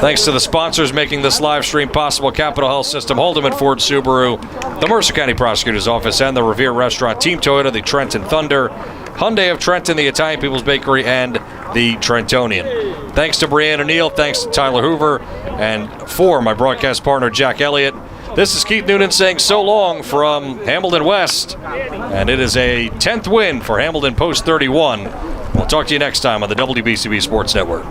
Thanks to the sponsors making this live stream possible: Capital Health System, Haldeman Ford Subaru, the Mercer County Prosecutor's Office, and the Revere Restaurant, Team Toyota, the Trenton Thunder, Hyundai of Trenton, the Italian People's Bakery, and the Trentonian. Thanks to Brianne O'Neill, thanks to Tyler Hoover, and for my broadcast partner, Jack Elliott. This is Keith Noonan saying so long from Hamilton West, and it is a 10th win for Hamilton Post 31. We'll talk to you next time on the WBCB Sports Network.